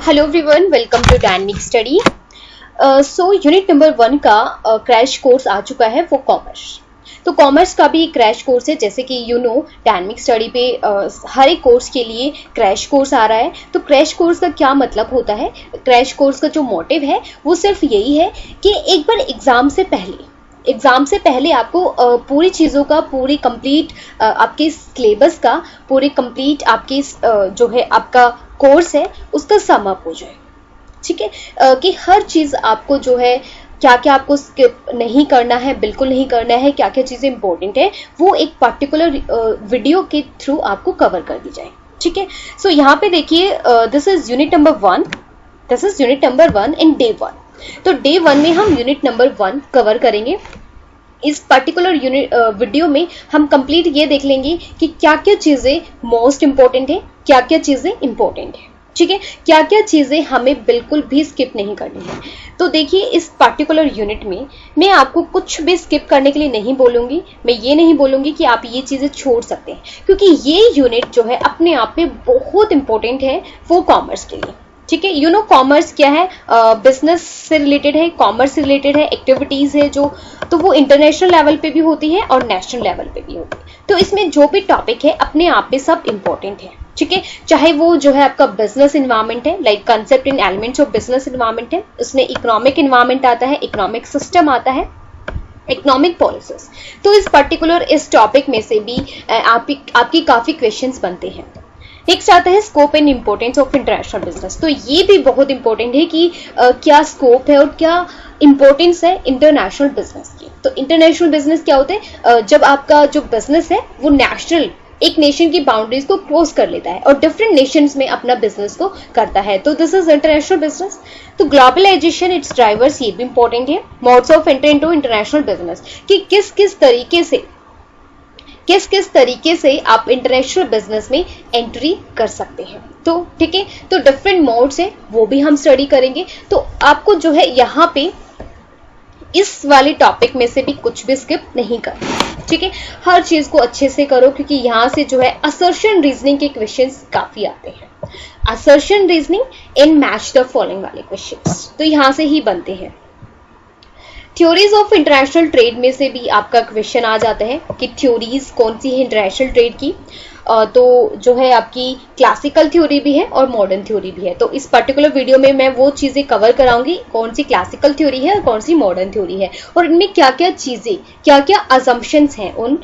Hello everyone, welcome to dynamic study. So unit number 1 का crash course आ चुका है वो कॉमर्स। तो कॉमर्स का भी क्रैश कोर्स है, जैसे कि डायनेमिक स्टडी पे हर एक कोर्स के लिए क्रैश कोर्स आ रहा है। तो क्रैश कोर्स का क्या मतलब होता है? क्रैश कोर्स का जो मोटिव है वो सिर्फ यही है कि एक बार एग्जाम से पहले आपको पूरी चीज़ों का पूरी कंप्लीट आपके सिलेबस का पूरी कंप्लीट आपके जो है आपका कोर्स है उसका सम अप हो जाए। ठीक है, कि हर चीज़ आपको जो है क्या क्या आपको स्किप नहीं करना है, बिल्कुल नहीं करना है, क्या क्या चीज़ें इंपॉर्टेंट है वो एक पर्टिकुलर वीडियो के थ्रू आपको कवर कर दी जाए। ठीक है, सो यहाँ पे देखिए, this is unit number 1 in day 1। तो डे 1 में हम यूनिट नंबर 1 कवर करेंगे। इस पर्टिकुलर यूनिट वीडियो में हम कंप्लीट ये देख लेंगे कि क्या क्या चीज़ें मोस्ट इंपॉर्टेंट है, क्या क्या चीज़ें इंपॉर्टेंट है। ठीक है, क्या क्या चीज़ें हमें बिल्कुल भी स्किप नहीं करनी है। तो देखिए, इस पर्टिकुलर यूनिट में मैं आपको कुछ भी स्किप करने के लिए नहीं बोलूँगी। मैं ये नहीं बोलूँगी कि आप ये चीज़ें छोड़ सकते हैं, क्योंकि ये यूनिट जो है अपने आप में बहुत इंपॉर्टेंट है वो कॉमर्स के लिए। ठीक है, कॉमर्स क्या है? बिजनेस से रिलेटेड है, कॉमर्स से रिलेटेड है, एक्टिविटीज़ है जो, तो वो इंटरनेशनल लेवल पे भी होती है और नेशनल लेवल पे भी होती है। तो इसमें जो भी टॉपिक है अपने आप में सब इंपॉर्टेंट है। ठीक है, चाहे वो जो है आपका बिजनेस इन्वायरमेंट है, like concept in elements of business environment है, उसमें इकोनॉमिक इन्वायरमेंट आता है, इकोनॉमिक सिस्टम आता है, इकोनॉमिक पॉलिसीज। तो इस पर्टिकुलर इस टॉपिक में से भी आपकी काफ़ी क्वेश्चंस बनते हैं। नेक्स्ट आता है scope and importance of international business. तो ये भी बहुत इंपॉर्टेंट है कि क्या स्कोप है और क्या इंपॉर्टेंस है इंटरनेशनल बिजनेस की। तो इंटरनेशनल बिजनेस क्या होते हैं? जब आपका जो बिजनेस है वो नेशनल एक नेशन की बाउंड्रीज को क्रॉस कर लेता है और डिफरेंट नेशंस में अपना बिजनेस को करता है, तो दिस इज इंटरनेशनल बिजनेस। तो ग्लोबलाइजेशन इट्स ड्राइवर्स, ये भी इंपॉर्टेंट है। Modes of entry into international business, कि किस किस तरीके से आप इंटरनेशनल बिजनेस में एंट्री कर सकते हैं। तो ठीक है, तो डिफरेंट मोड्स है वो भी हम स्टडी करेंगे। तो आपको जो है यहाँ पे इस वाले टॉपिक में से भी कुछ भी स्किप नहीं करना। ठीक है, हर चीज को अच्छे से करो, क्योंकि यहाँ से जो है असर्शन रीजनिंग के क्वेश्चंस काफी आते हैं। Assertion reasoning in match the following वाले क्वेश्चंस तो यहाँ से ही बनते हैं। थ्योरीज ऑफ इंटरनेशनल ट्रेड में से भी आपका क्वेश्चन आ जाता है कि थ्योरीज कौन सी है इंटरनेशनल ट्रेड की। तो जो है आपकी क्लासिकल थ्योरी भी है और मॉडर्न थ्योरी भी है। तो इस पर्टिकुलर वीडियो में मैं वो चीज़ें कवर कराऊंगी, कौन सी क्लासिकल थ्योरी है और कौन सी मॉडर्न थ्योरी है, और इनमें क्या क्या चीज़ें, क्या क्या अजम्पशंस हैं उन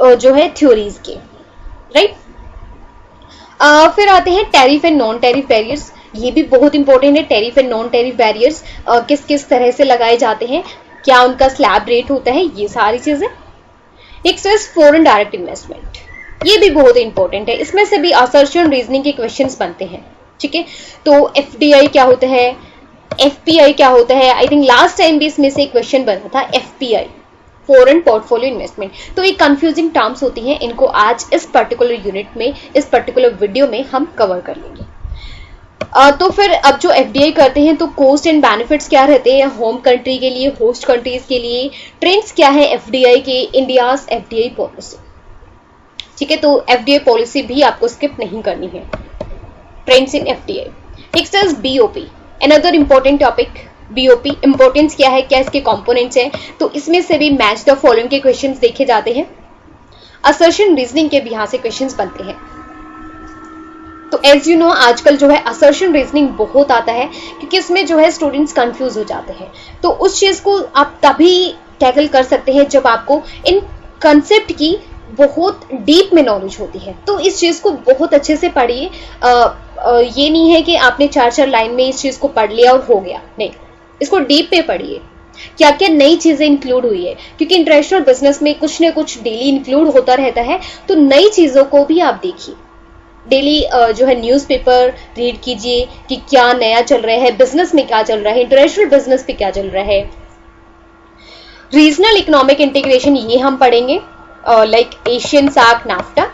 जो है थ्योरीज के। राइट, फिर आते हैं tariff and non tariff barriers. ये भी बहुत इंपॉर्टेंट है। Tariff and non tariff barriers किस किस तरह से लगाए जाते हैं, क्या उनका स्लैब रेट होता है, ये सारी चीजें। Next is foreign direct investment, ये भी बहुत इंपॉर्टेंट है। इसमें से भी असर्शन रीजनिंग के क्वेश्चंस बनते हैं। ठीक है, तो एफडीआई क्या होता है, एफपीआई क्या होता है। आई थिंक लास्ट टाइम भी इसमें से क्वेश्चन बना था एफपीआई, फॉरेन पोर्टफोलियो इन्वेस्टमेंट। तो ये कंफ्यूजिंग टर्म्स होती हैं, इनको आज इस पर्टिकुलर यूनिट में, इस पर्टिकुलर वीडियो में हम कवर कर लेंगे। तो फिर अब जो एफडीआई करते हैं तो कॉस्ट एंड बेनिफिट्स क्या रहते हैं होम कंट्री के लिए, होस्ट कंट्रीज के लिए, ट्रेंड्स क्या है एफडीआई के, इंडियाज एफडीआई पॉलिसी। ठीक है, तो एफडीआई पॉलिसी भी आपको स्किप नहीं करनी है, trends in FDI. Next is BOP, another important topic. BOP importance क्या है, क्या इसके कंपोनेंट्स हैं, तो इसमें से भी मैच द फॉलोइंग के क्वेश्चंस देखे जाते हैं। असर्शन रीजनिंग के भी यहाँ से क्वेश्चंस बनते हैं। तो एज यू नो आजकल जो है असर्शन रीजनिंग बहुत आता है, क्योंकि इसमें जो है स्टूडेंट्स कंफ्यूज हो जाते हैं। तो उस चीज़ को आप तभी टैकल कर सकते हैं जब आपको इन कंसेप्ट की बहुत डीप में नॉलेज होती है। तो इस चीज़ को बहुत अच्छे से पढ़िए। ये नहीं है कि आपने 4 लाइन में इस चीज़ को पढ़ लिया और हो गया, नहीं, इसको डीप में पढ़िए। क्या क्या नई चीज़ें इंक्लूड हुई है, क्योंकि इंटरनेशनल बिजनेस में कुछ न कुछ डेली इंक्लूड होता रहता है। तो नई चीज़ों को भी आप देखिए, डेली जो है न्यूज़पेपर रीड कीजिए कि क्या नया चल रहा है, बिजनेस में क्या चल रहा है, इंटरनेशनल बिजनेस पे क्या चल रहा है। रीजनल इकोनॉमिक इंटीग्रेशन ये हम पढ़ेंगे, like ASEAN SAARC, NAFTA.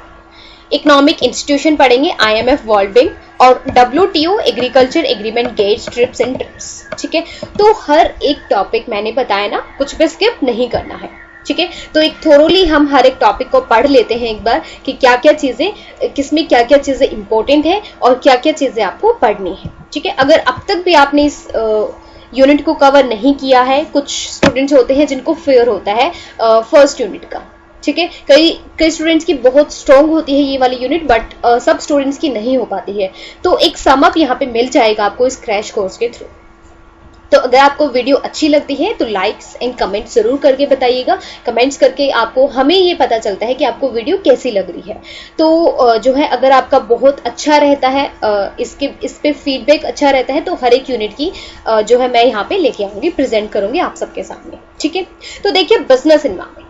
Economic institution पढ़ेंगे, IMF, वर्ल्ड बैंक, और WTO agriculture agreement, GATS, TRIPS and TRIPS. ठीक है, तो हर एक टॉपिक मैंने बताया ना, कुछ भी स्किप नहीं करना है। ठीक है। तो एक थोरोली हम हर एक टॉपिक को पढ़ लेते हैं एक बार कि क्या क्या चीजें, किसमें क्या क्या चीजें इंपॉर्टेंट है और क्या क्या चीजें आपको पढ़नी है। ठीक है, अगर अब तक भी आपने इस यूनिट को कवर नहीं किया है, कुछ स्टूडेंट्स होते हैं जिनको फेयर होता है फर्स्ट यूनिट का। ठीक है, कई स्टूडेंट्स की बहुत स्ट्रॉन्ग होती है ये वाली यूनिट, बट सब स्टूडेंट्स की नहीं हो पाती है। तो एक सम अप यहाँ पे मिल जाएगा आपको इस क्रैश कोर्स के थ्रू। तो अगर आपको वीडियो अच्छी लगती है तो लाइक्स एंड कमेंट जरूर करके बताइएगा। कमेंट्स करके आपको, हमें ये पता चलता है कि आपको वीडियो कैसी लग रही है। तो जो है, अगर आपका बहुत अच्छा रहता है, इस पे फीडबैक अच्छा रहता है, तो हर एक यूनिट की जो है मैं यहाँ पे लेके आऊंगी, प्रेजेंट करूंगी आप सबके सामने। ठीक है, तो देखिए बिजनेस एनवायरनमेंट,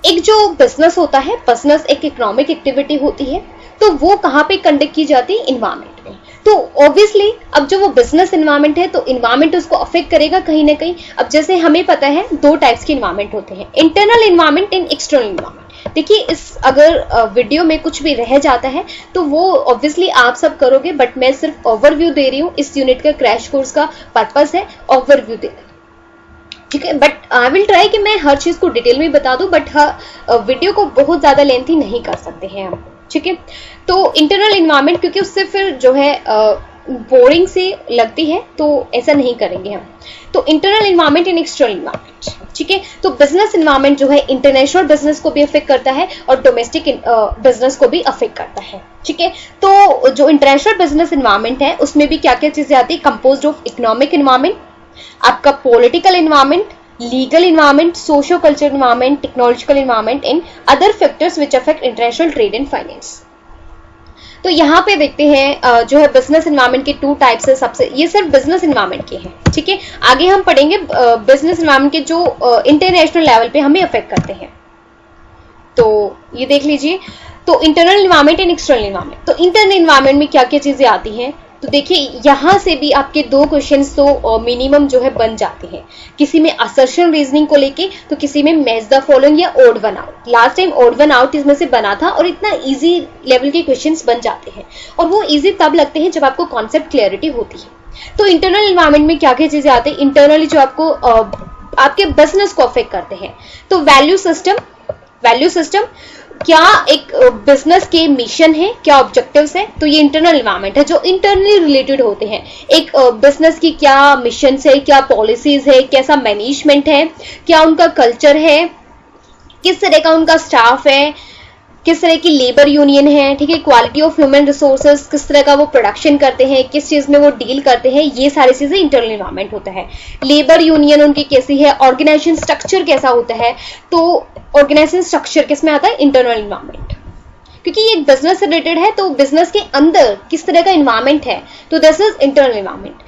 एक जो बिजनेस होता है, बिजनेस एक इकोनॉमिक एक्टिविटी होती है, तो वो कहाँ पे कंडक्ट की जाती है? इन्वायरमेंट में। तो ऑब्वियसली अब जो वो बिजनेस इन्वायरमेंट है, तो इन्वायरमेंट उसको अफेक्ट करेगा कहीं ना कहीं। अब जैसे हमें पता है दो टाइप्स के इन्वायरमेंट होते हैं, internal environment and external environment. देखिए, इस अगर वीडियो में कुछ भी रह जाता है तो वो ऑब्वियसली आप सब करोगे, बट मैं सिर्फ ओवरव्यू दे रही हूँ। इस यूनिट का क्रैश कोर्स का पर्पस है ओवरव्यू देना। ठीक है, बट आई विल ट्राई कि मैं हर चीज को डिटेल में बता दूं, बट वीडियो को बहुत ज्यादा लेंथी नहीं कर सकते हैं हम। ठीक है, तो इंटरनल इन्वायरमेंट, क्योंकि उससे फिर जो है बोरिंग से लगती है, तो ऐसा नहीं करेंगे हम। तो internal environment and external environment. ठीक है, तो बिजनेस इन्वायरमेंट जो है इंटरनेशनल बिजनेस को भी अफेक्ट करता है और डोमेस्टिक बिजनेस को भी अफेक्ट करता है। ठीक है, तो जो इंटरनेशनल बिजनेस इन्वायरमेंट है उसमें भी क्या क्या चीजें आती है? कंपोज्ड ऑफ इकोनॉमिक इन्वायरमेंट, आपका political environment, legal environment, socio culture environment, technological environment and other factors which affect international trade and finance. तो यहाँ पे देखते हैं जो है बिजनेस इन्वायरमेंट के टू टाइप्स है। सबसे, ये सिर्फ बिजनेस इन्वायरमेंट के हैं। ठीक है, आगे हम पढ़ेंगे बिजनेस इन्वायरमेंट के जो इंटरनेशनल लेवल पे हमें अफेक्ट करते हैं। तो ये देख लीजिए, तो internal environment and external environment. तो इंटरनल इन्वायरमेंट में क्या क्या चीजें आती हैं? तो देखिए, यहां से भी आपके दो क्वेश्चंस तो मिनिमम जो है बन जाते हैं। किसी में असर्शन रीजनिंग को लेके, तो किसी में मैच द फॉलोइंग या odd one out. Last time odd one out इसमें से बना था और इतना इजी लेवल के क्वेश्चंस बन जाते हैं, और वो इजी तब लगते हैं जब आपको कॉन्सेप्ट क्लैरिटी होती है। तो इंटरनल इन्वायरमेंट में क्या क्या चीजें आती है? इंटरनली जो आपको आपके बिजनेस को अफेक्ट करते हैं। तो वैल्यू सिस्टम क्या एक बिजनेस के मिशन है, क्या ऑब्जेक्टिव्स है? तो ये इंटरनल इन्वायरमेंट है जो इंटरनली रिलेटेड होते हैं। एक बिजनेस की क्या मिशन है, क्या पॉलिसीज है, कैसा मैनेजमेंट है, क्या उनका कल्चर है, किस तरह का उनका स्टाफ है, किस तरह की लेबर यूनियन है। ठीक है, क्वालिटी ऑफ ह्यूमन रिसोर्सेज, किस तरह का वो प्रोडक्शन करते हैं, किस चीज में वो डील करते हैं, ये सारी चीजें इंटरनल इन्वायरमेंट होता है। लेबर यूनियन उनकी कैसी है, ऑर्गेनाइजेशन स्ट्रक्चर कैसा होता है, तो ऑर्गेनाइजेशन स्ट्रक्चर किस में आता है? Internal environment. क्योंकि ये बिजनेस से रिलेटेड है, तो बिजनेस के अंदर किस तरह का इन्वायरमेंट है, तो दिस इज इंटरनल इन्वायरमेंट।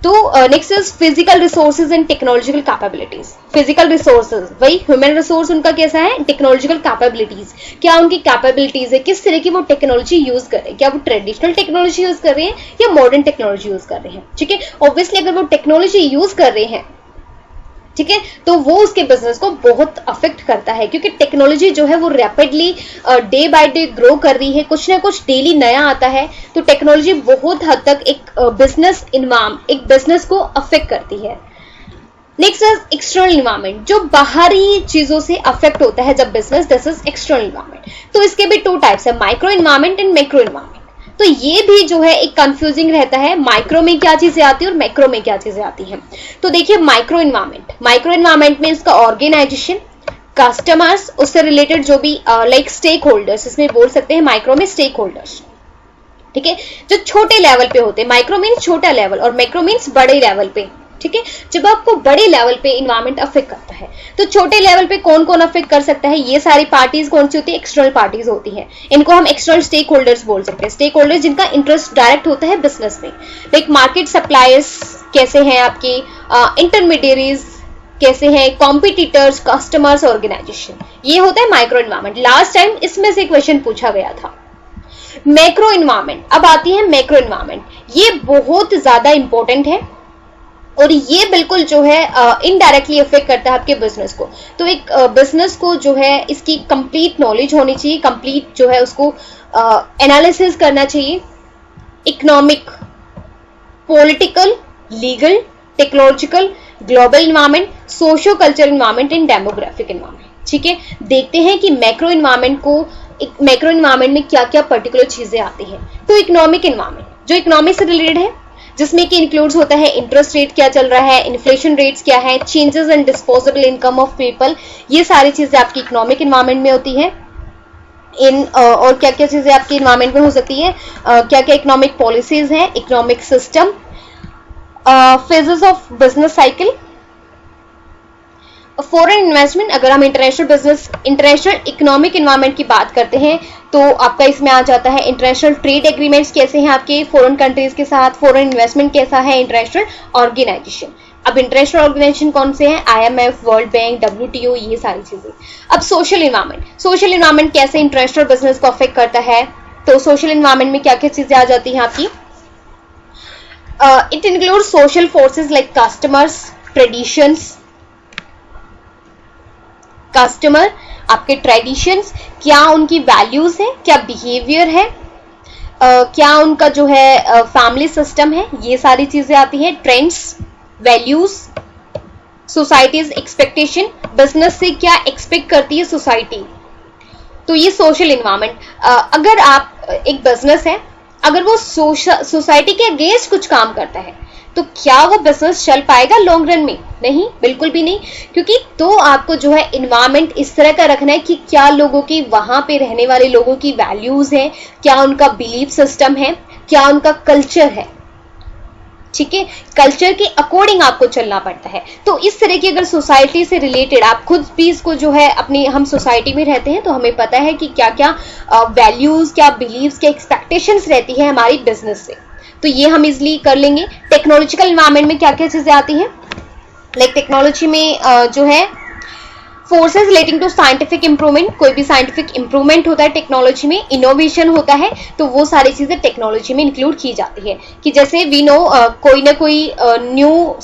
तो next is physical resources and technological capabilities. Physical resources वही ह्यूमन रिसोर्स उनका कैसा है, टेक्नोलॉजिकल कैपेबिलिटीज, क्या उनकी कैपेबिलिटीज है, किस तरह की वो टेक्नोलॉजी यूज कर रहे हैं, क्या वो ट्रेडिशनल टेक्नोलॉजी यूज कर रहे हैं या मॉडर्न टेक्नोलॉजी यूज कर रहे हैं। ठीक है, ऑब्वियसली अगर वो टेक्नोलॉजी यूज कर रहे हैं, ठीक है, तो वो उसके बिजनेस को बहुत अफेक्ट करता है, क्योंकि टेक्नोलॉजी जो है वो rapidly day by day grow कर रही है, कुछ ना कुछ डेली नया आता है। तो टेक्नोलॉजी बहुत हद तक एक बिजनेस को अफेक्ट करती है। नेक्स्ट इज एक्सटर्नल इन्वायरमेंट, जो बाहरी चीजों से अफेक्ट होता है जब business, this is external environment. तो इसके भी टू टाइप्स है, micro environment and macro environment. तो ये भी जो है एक कंफ्यूजिंग रहता है, माइक्रो में क्या चीजें आती है और मैक्रो में क्या चीजें आती हैं। तो देखिए, माइक्रो इन्वायरमेंट में इसका ऑर्गेनाइजेशन, कस्टमर्स, उससे रिलेटेड जो भी लाइक स्टेक होल्डर्स, इसमें बोल सकते हैं माइक्रो में स्टेक होल्डर्स। ठीक है, जो छोटे लेवल पे होते हैं, माइक्रो मीन्स छोटा लेवल और मैक्रो मीन्स बड़े लेवल पे। ठीक है, जब आपको बड़े लेवल पे इन्वायरमेंट अफेक्ट करता है, तो छोटे लेवल पे कौन कौन अफेक्ट कर सकता है? ये सारी पार्टीज कौन सी होती है? एक्सटर्नल पार्टीज होती हैं। इनको हम एक्सटर्नल स्टेक होल्डर्स बोल सकते हैं। स्टेक होल्डर्स जिनका इंटरेस्ट डायरेक्ट होता है बिजनेस में, लाइक मार्केट सप्लायर्स कैसे हैं आपके, इंटरमीडियरीज कैसे हैं, कॉम्पिटिटर्स, कस्टमर्स, ऑर्गेनाइजेशन, ये होता है माइक्रो इन्वायरमेंट। लास्ट टाइम इसमें से क्वेश्चन पूछा गया था। मैक्रो इन्वायरमेंट, अब आती है मैक्रो इन्वायरमेंट। ये बहुत ज्यादा इंपॉर्टेंट है और ये बिल्कुल जो है इनडायरेक्टली अफेक्ट करता है आपके बिजनेस को। तो एक बिजनेस को जो है इसकी कंप्लीट नॉलेज होनी चाहिए, कंप्लीट जो है उसको एनालिसिस करना चाहिए। Economic, political, legal, technological, global environment, socio culture environment and demographic environment. ठीक है, देखते हैं कि मैक्रो इन्वायरमेंट में क्या क्या पर्टिकुलर चीजें आती हैं। तो इकोनॉमिक इन्वायरमेंट जो इकोनॉमिक से रिलेटेड है, जिसमें कि इंक्लूड्स होता है इंटरेस्ट रेट क्या चल रहा है, इन्फ्लेशन रेट्स क्या है, changes in disposable income of people, ये सारी चीजें आपकी इकोनॉमिक इन्वायरमेंट में होती है। और क्या क्या चीजें आपकी इन्वायरमेंट में हो सकती है, क्या क्या इकोनॉमिक पॉलिसीज हैं, economic system, phases of business cycle, foreign investment. अगर हम इंटरनेशनल इकोनॉमिक इन्वायरमेंट की बात करते हैं तो आपका इसमें आ जाता है इंटरनेशनल ट्रेड एग्रीमेंट्स कैसे हैं आपके फॉरेन कंट्रीज के साथ, फॉरेन इन्वेस्टमेंट कैसा है, इंटरनेशनल ऑर्गेनाइजेशन। अब इंटरनेशनल ऑर्गेनाइजेशन कौन से हैं, IMF, वर्ल्ड बैंक, WTO, ये सारी चीजें। अब सोशल इन्वायरमेंट कैसे इंटरनेशनल बिजनेस को अफेक्ट करता है, तो सोशल इन्वायरमेंट में क्या क्या चीजें आ जाती हैं आपकी, it include social forces like customers, traditions, customer, आपके ट्रेडिशंस, क्या उनकी वैल्यूज है, क्या बिहेवियर है, क्या उनका जो है फैमिली सिस्टम है, ये सारी चीजें आती हैं। Trends, values, societies expectation, business से क्या एक्सपेक्ट करती है सोसाइटी, तो ये सोशल इन्वायरमेंट। अगर आप एक बिजनेस है, अगर वो सोसाइटी के अगेंस्ट कुछ काम करता है तो क्या वो बिजनेस चल पाएगा लॉन्ग रन में? नहीं, बिल्कुल भी नहीं, क्योंकि तो आपको जो है इन्वायरमेंट इस तरह का रखना है कि क्या लोगों की, वहां पे रहने वाले लोगों की वैल्यूज है, क्या उनका बिलीफ सिस्टम है, क्या उनका कल्चर है। ठीक है, कल्चर के अकॉर्डिंग आपको चलना पड़ता है। तो इस तरह की अगर सोसाइटी से रिलेटेड आप खुद भी इसको जो है अपनी, हम सोसाइटी में रहते हैं तो हमें पता है कि क्या क्या वैल्यूज, क्या बिलीव्स, क्या एक्सपेक्टेशंस रहती है हमारी बिजनेस से, तो ये हम इजिली कर लेंगे। टेक्नोलॉजिकल इन्वायरमेंट में क्या क्या चीजें आती हैं, लाइक टेक्नोलॉजी में जो है forces relating to scientific improvement, कोई भी साइंटिफिक इंप्रूवमेंट होता है टेक्नोलॉजी में, इनोवेशन होता है, तो वो सारी चीजें टेक्नोलॉजी में इंक्लूड की जाती है। कि जैसे वी नो कोई ना कोई न्यू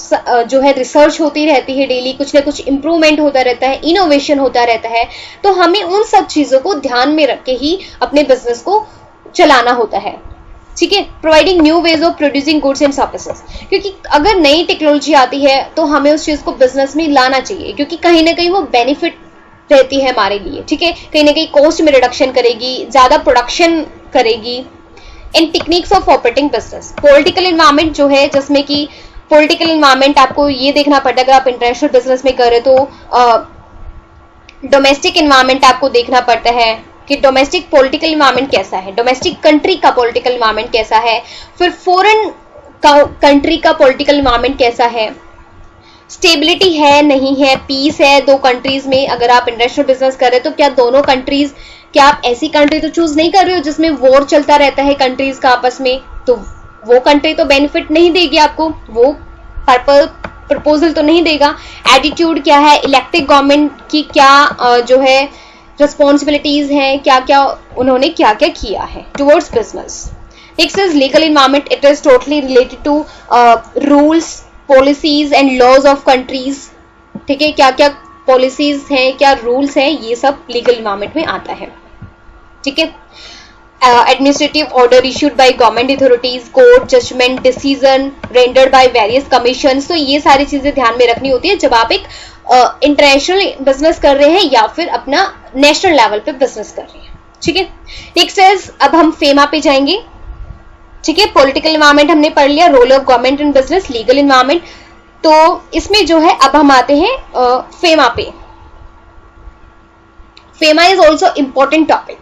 जो है रिसर्च होती रहती है डेली, कुछ ना कुछ इंप्रूवमेंट होता रहता है, इनोवेशन होता रहता है, तो हमें उन सब चीजों को ध्यान में रख के ही अपने बिजनेस को चलाना होता है। ठीक है, providing new ways of producing goods and services, क्योंकि अगर नई टेक्नोलॉजी आती है तो हमें उस चीज को बिजनेस में लाना चाहिए, क्योंकि कहीं ना कहीं वो बेनिफिट रहती है हमारे लिए। ठीक है, कहीं ना कहीं कॉस्ट में रिडक्शन करेगी, ज्यादा प्रोडक्शन करेगी। And techniques of operating business, political environment जो है, जिसमें कि पॉलिटिकल इन्वायरमेंट आपको ये देखना पड़ता है, अगर आप इंटरनेशनल बिजनेस में कर रहे तो डोमेस्टिक इन्वायरमेंट आपको देखना पड़ता है कि डोमेस्टिक पॉलिटिकल इन्वायरमेंट कैसा है, डोमेस्टिक कंट्री का पॉलिटिकल इन्वायरमेंट कैसा है, फिर फॉरेन कंट्री का पॉलिटिकल इन्वायरमेंट कैसा है, स्टेबिलिटी है नहीं है, पीस है दो कंट्रीज में। अगर आप इंटरनेशनल बिजनेस कर रहे हैं तो क्या दोनों कंट्रीज, क्या आप ऐसी कंट्री तो चूज नहीं कर रहे हो जिसमें वॉर चलता रहता है कंट्रीज का आपस में, तो वो कंट्री तो बेनिफिट नहीं देगी आपको, वो प्रपोजल तो नहीं देगा। एटीट्यूड क्या है, इलेक्टेड गवर्नमेंट की क्या जो है रिस्पॉन्सिबिलिटीज हैं, क्या क्या उन्होंने क्या क्या किया है towards business. Next is legal environment, it is totally related to rules, policies and laws of countries. ठीक है, क्या क्या पॉलिसीज हैं, क्या रूल्स हैं, ये सब लीगल इन्वायरमेंट में आता है। ठीक है, administrative order issued by government authorities, court judgment, decision rendered by various commissions, तो ये सारी चीजें ध्यान में रखनी होती है जब आप एक इंटरनेशनल बिजनेस कर रहे हैं या फिर अपना नेशनल लेवल पे बिजनेस कर रहे हैं। ठीक है, नेक्स्ट इज, अब हम फेमा पे जाएंगे। ठीक है, पॉलिटिकल इन्वायरमेंट हमने पढ़ लिया, role of government in business, legal environment. तो इसमें जो है अब हम आते हैं फेमा पे। FEMA is also important topic.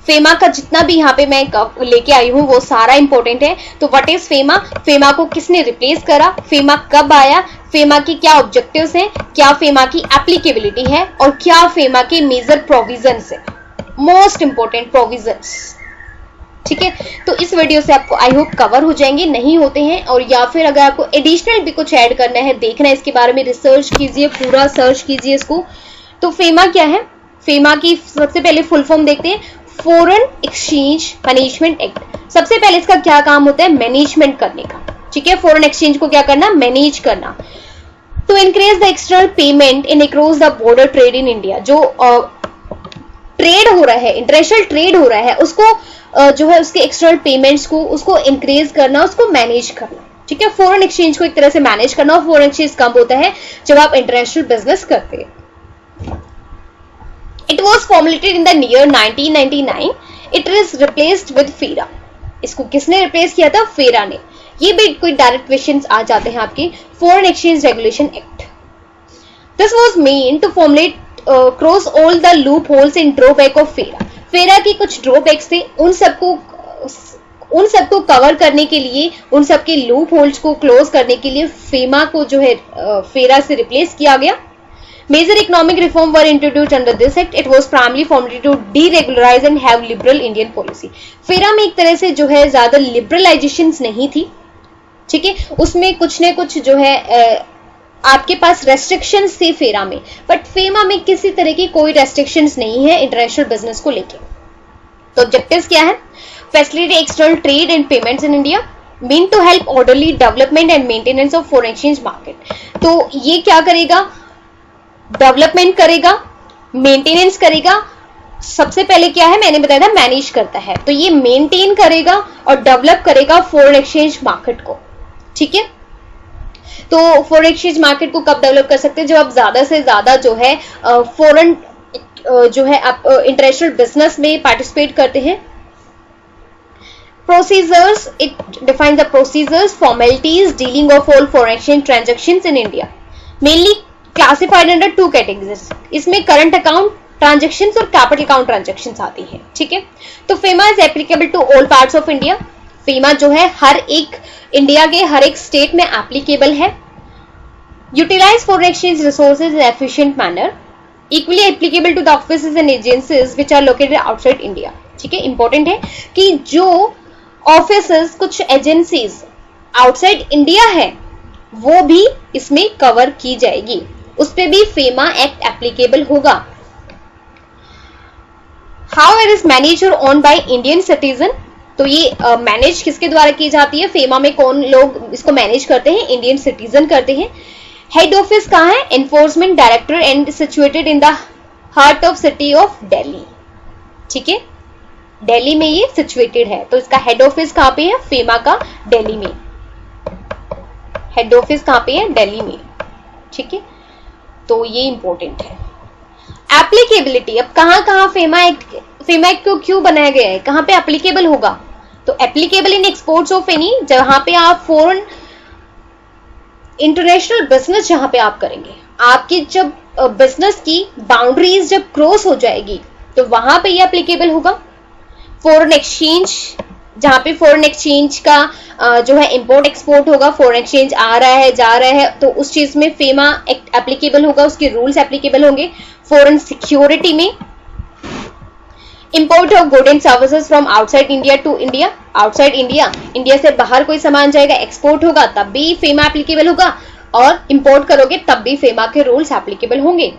FEMA का जितना भी यहाँ पे मैं लेके आई हूँ वो सारा इंपॉर्टेंट है। तो व्हाट इज फेमा, फेमा को किसने रिप्लेस करा, फेमा कब आया, फेमा की क्या ऑब्जेक्टिव्स हैं, क्या फेमा की एप्लीकेबिलिटी है, और क्या फेमा के मेजर प्रोविजंस है, मोस्ट इंपॉर्टेंट प्रोविजंस। ठीक है, तो इस वीडियो से आपको आई होप कवर हो जाएंगे, नहीं होते हैं, और या फिर अगर आपको एडिशनल भी कुछ ऐड करना है, देखना है इसके बारे में, रिसर्च कीजिए, पूरा सर्च कीजिए इसको। तो फेमा क्या है, फेमा की सबसे पहले फुल फॉर्म देखते हैं, फॉरेन एक्सचेंज मैनेजमेंट एक्ट। सबसे पहले इसका क्या काम होता है, मैनेजमेंट करने का। ठीक है, फॉरेन एक्सचेंज को क्या करना, मैनेज करना। To increase the external payment in across the border trade in India, जो ट्रेड हो रहा है, इंटरनेशनल ट्रेड हो रहा है, उसको जो है उसके एक्सटर्नल पेमेंट्स को उसको इंक्रीज करना, उसको मैनेज करना। ठीक है, फॉरेन एक्सचेंज को एक तरह से मैनेज करना, और फॉरेन एक्सचेंज कब होता है, जब आप इंटरनेशनल बिजनेस करते हैं। It was formulated in the year 1999। It is replaced with फेरा। इसको किसने रिप्लेस किया था, फेरा ने। ये भी कोई डायरेक्ट क्वेश्चंस आ जाते हैं आपके, foreign exchange regulation act. This was meant to formulate cross all the loopholes in drawback of FERA. FERA की कुछ ड्रॉबैक्स थे, उन सबको कवर करने के लिए, उन सबके लूप होल्स को क्लोज करने के लिए फेमा को जो है फेरा से रिप्लेस किया गया। Major economic reform were introduced under this act. It was primarily formulated to deregularize and have liberal Indian policy. फेरा में एक तरह से जो है ज्यादा लिबरलाइजेशंस नहीं थी, ठीक है, उसमें कुछ न कुछ जो है आपके पास रेस्ट्रिक्शंस थे फेरा में, बट फेमा में किसी तरह की कोई रेस्ट्रिक्शंस नहीं है इंटरनेशनल बिजनेस को लेकर। तो ऑब्जेक्टिव्स क्या है, facilitate external trade and payments in India, mean to help orderly development and maintenance of foreign exchange market. तो ये क्या करेगा, डेवलपमेंट करेगा, मेंटेनेंस करेगा। सबसे पहले क्या है, मैंने बताया था मैनेज करता है, तो ये मेंटेन करेगा और डेवलप करेगा फॉरेन एक्सचेंज मार्केट को, ठीक है। तो फॉरेन एक्सचेंज मार्केट को कब डेवलप कर सकते हैं, जब आप ज्यादा से ज्यादा जो है फॉरेन जो है आप इंटरनेशनल बिजनेस में पार्टिसिपेट करते हैं। Procedures, it defines the procedures, formalities dealing of all foreign exchange transactions in India, mainly classified under two categories. इसमें करंट अकाउंट ट्रांजेक्शन्स और कैपिटल अकाउंट ट्रांजेक्शन्स आती हैं, ठीक है। तो FEMA is applicable to all parts of India. FEMA जो है हर एक इंडिया के हर एक स्टेट में एप्लीकेबल है। Utilise foreign exchange resources in efficient manner, equally applicable to the offices and agencies which are located outside India, ठीक है। Important है कि जो ऑफिसेज, कुछ एजेंसीज आउटसाइड इंडिया है, वो भी इसमें कवर की जाएगी, उस पे भी फेमा एक्ट एप्लीकेबल होगा। हाउ इट इज मैनेज और ओन बाय इंडियन सिटीजन, तो ये मैनेज किसके द्वारा की जाती है, फेमा में कौन लोग इसको मैनेज करते हैं, इंडियन सिटीजन करते हैं। हेड ऑफिस कहाँ है, enforcement director and situated in the heart of city of Delhi, ठीक है, दिल्ली में ये सिचुएटेड है। तो इसका हेड ऑफिस कहाँ पे है, फेमा का दिल्ली में, हेड ऑफिस कहाँ पे है, दिल्ली में, ठीक है। तो ये इंपॉर्टेंट है। एप्लीकेबिलिटी, अब कहाँ कहाँ फेमा एक्ट को क्यों बनाया गया है, कहाँ पे एप्लीकेबल होगा, तो applicable in exports of any, जहां पे आप फॉरेन इंटरनेशनल बिजनेस जहां पे आप करेंगे, आपकी जब बिजनेस की बाउंड्रीज जब क्रॉस हो जाएगी तो वहां पे ये एप्लीकेबल होगा। फॉरेन एक्सचेंज, जहां पे फॉरेन एक्सचेंज का जो है इंपोर्ट एक्सपोर्ट होगा, फॉरेन एक्सचेंज आ रहा है जा रहा है, तो उस चीज में फेमा एक्ट एप्लीकेबल होगा, उसके रूल्स एप्लीकेबल होंगे। फॉरेन सिक्योरिटी में import of good and services from outside India to India, outside India, India से बाहर कोई सामान जाएगा, एक्सपोर्ट होगा तब भी फेमा एप्लीकेबल होगा, और इंपोर्ट करोगे तब भी फेमा के रूल्स एप्लीकेबल होंगे।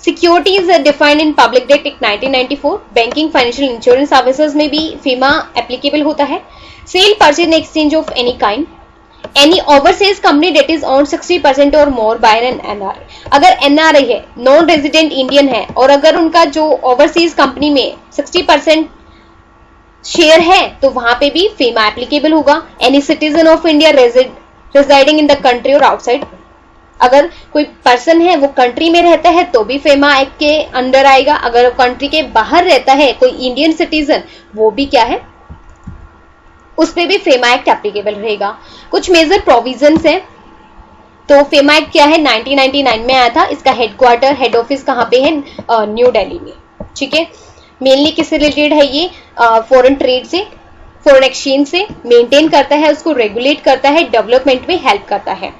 Securities defined in public debt act 1994, banking, financial, insurance services में भी फेमा एप्लीकेबल होता है। Sale, purchase and exchange of any kind, any overseas company that is own 60% और मोर बाय एन एनआरआई, अगर NRI है, non resident Indian है, और अगर उनका जो ओवरसीज कंपनी में 60% शेयर है, तो वहां पे भी फेमा एप्लीकेबल होगा। Any citizen of India residing in the country और आउटसाइड, अगर कोई पर्सन है वो कंट्री में रहता है तो भी फेमा एक्ट के अंडर आएगा, अगर कंट्री के बाहर रहता है कोई इंडियन सिटीजन, वो भी क्या है, उस पे भी फेमा एक्ट एप्लीकेबल रहेगा। कुछ मेजर प्रोविजंस है, तो फेमा एक्ट क्या है, 1999 में आया था। इसका हेडक्वार्टर, हेड ऑफिस कहाँ पे है, न्यू दिल्ली में, ठीक है। मेनली किससे रिलेटेड है ये, फॉरेन ट्रेड से, फॉरेन एक्सचेंज से, मेंटेन करता है, उसको रेगुलेट करता है, डेवलपमेंट में हेल्प करता है।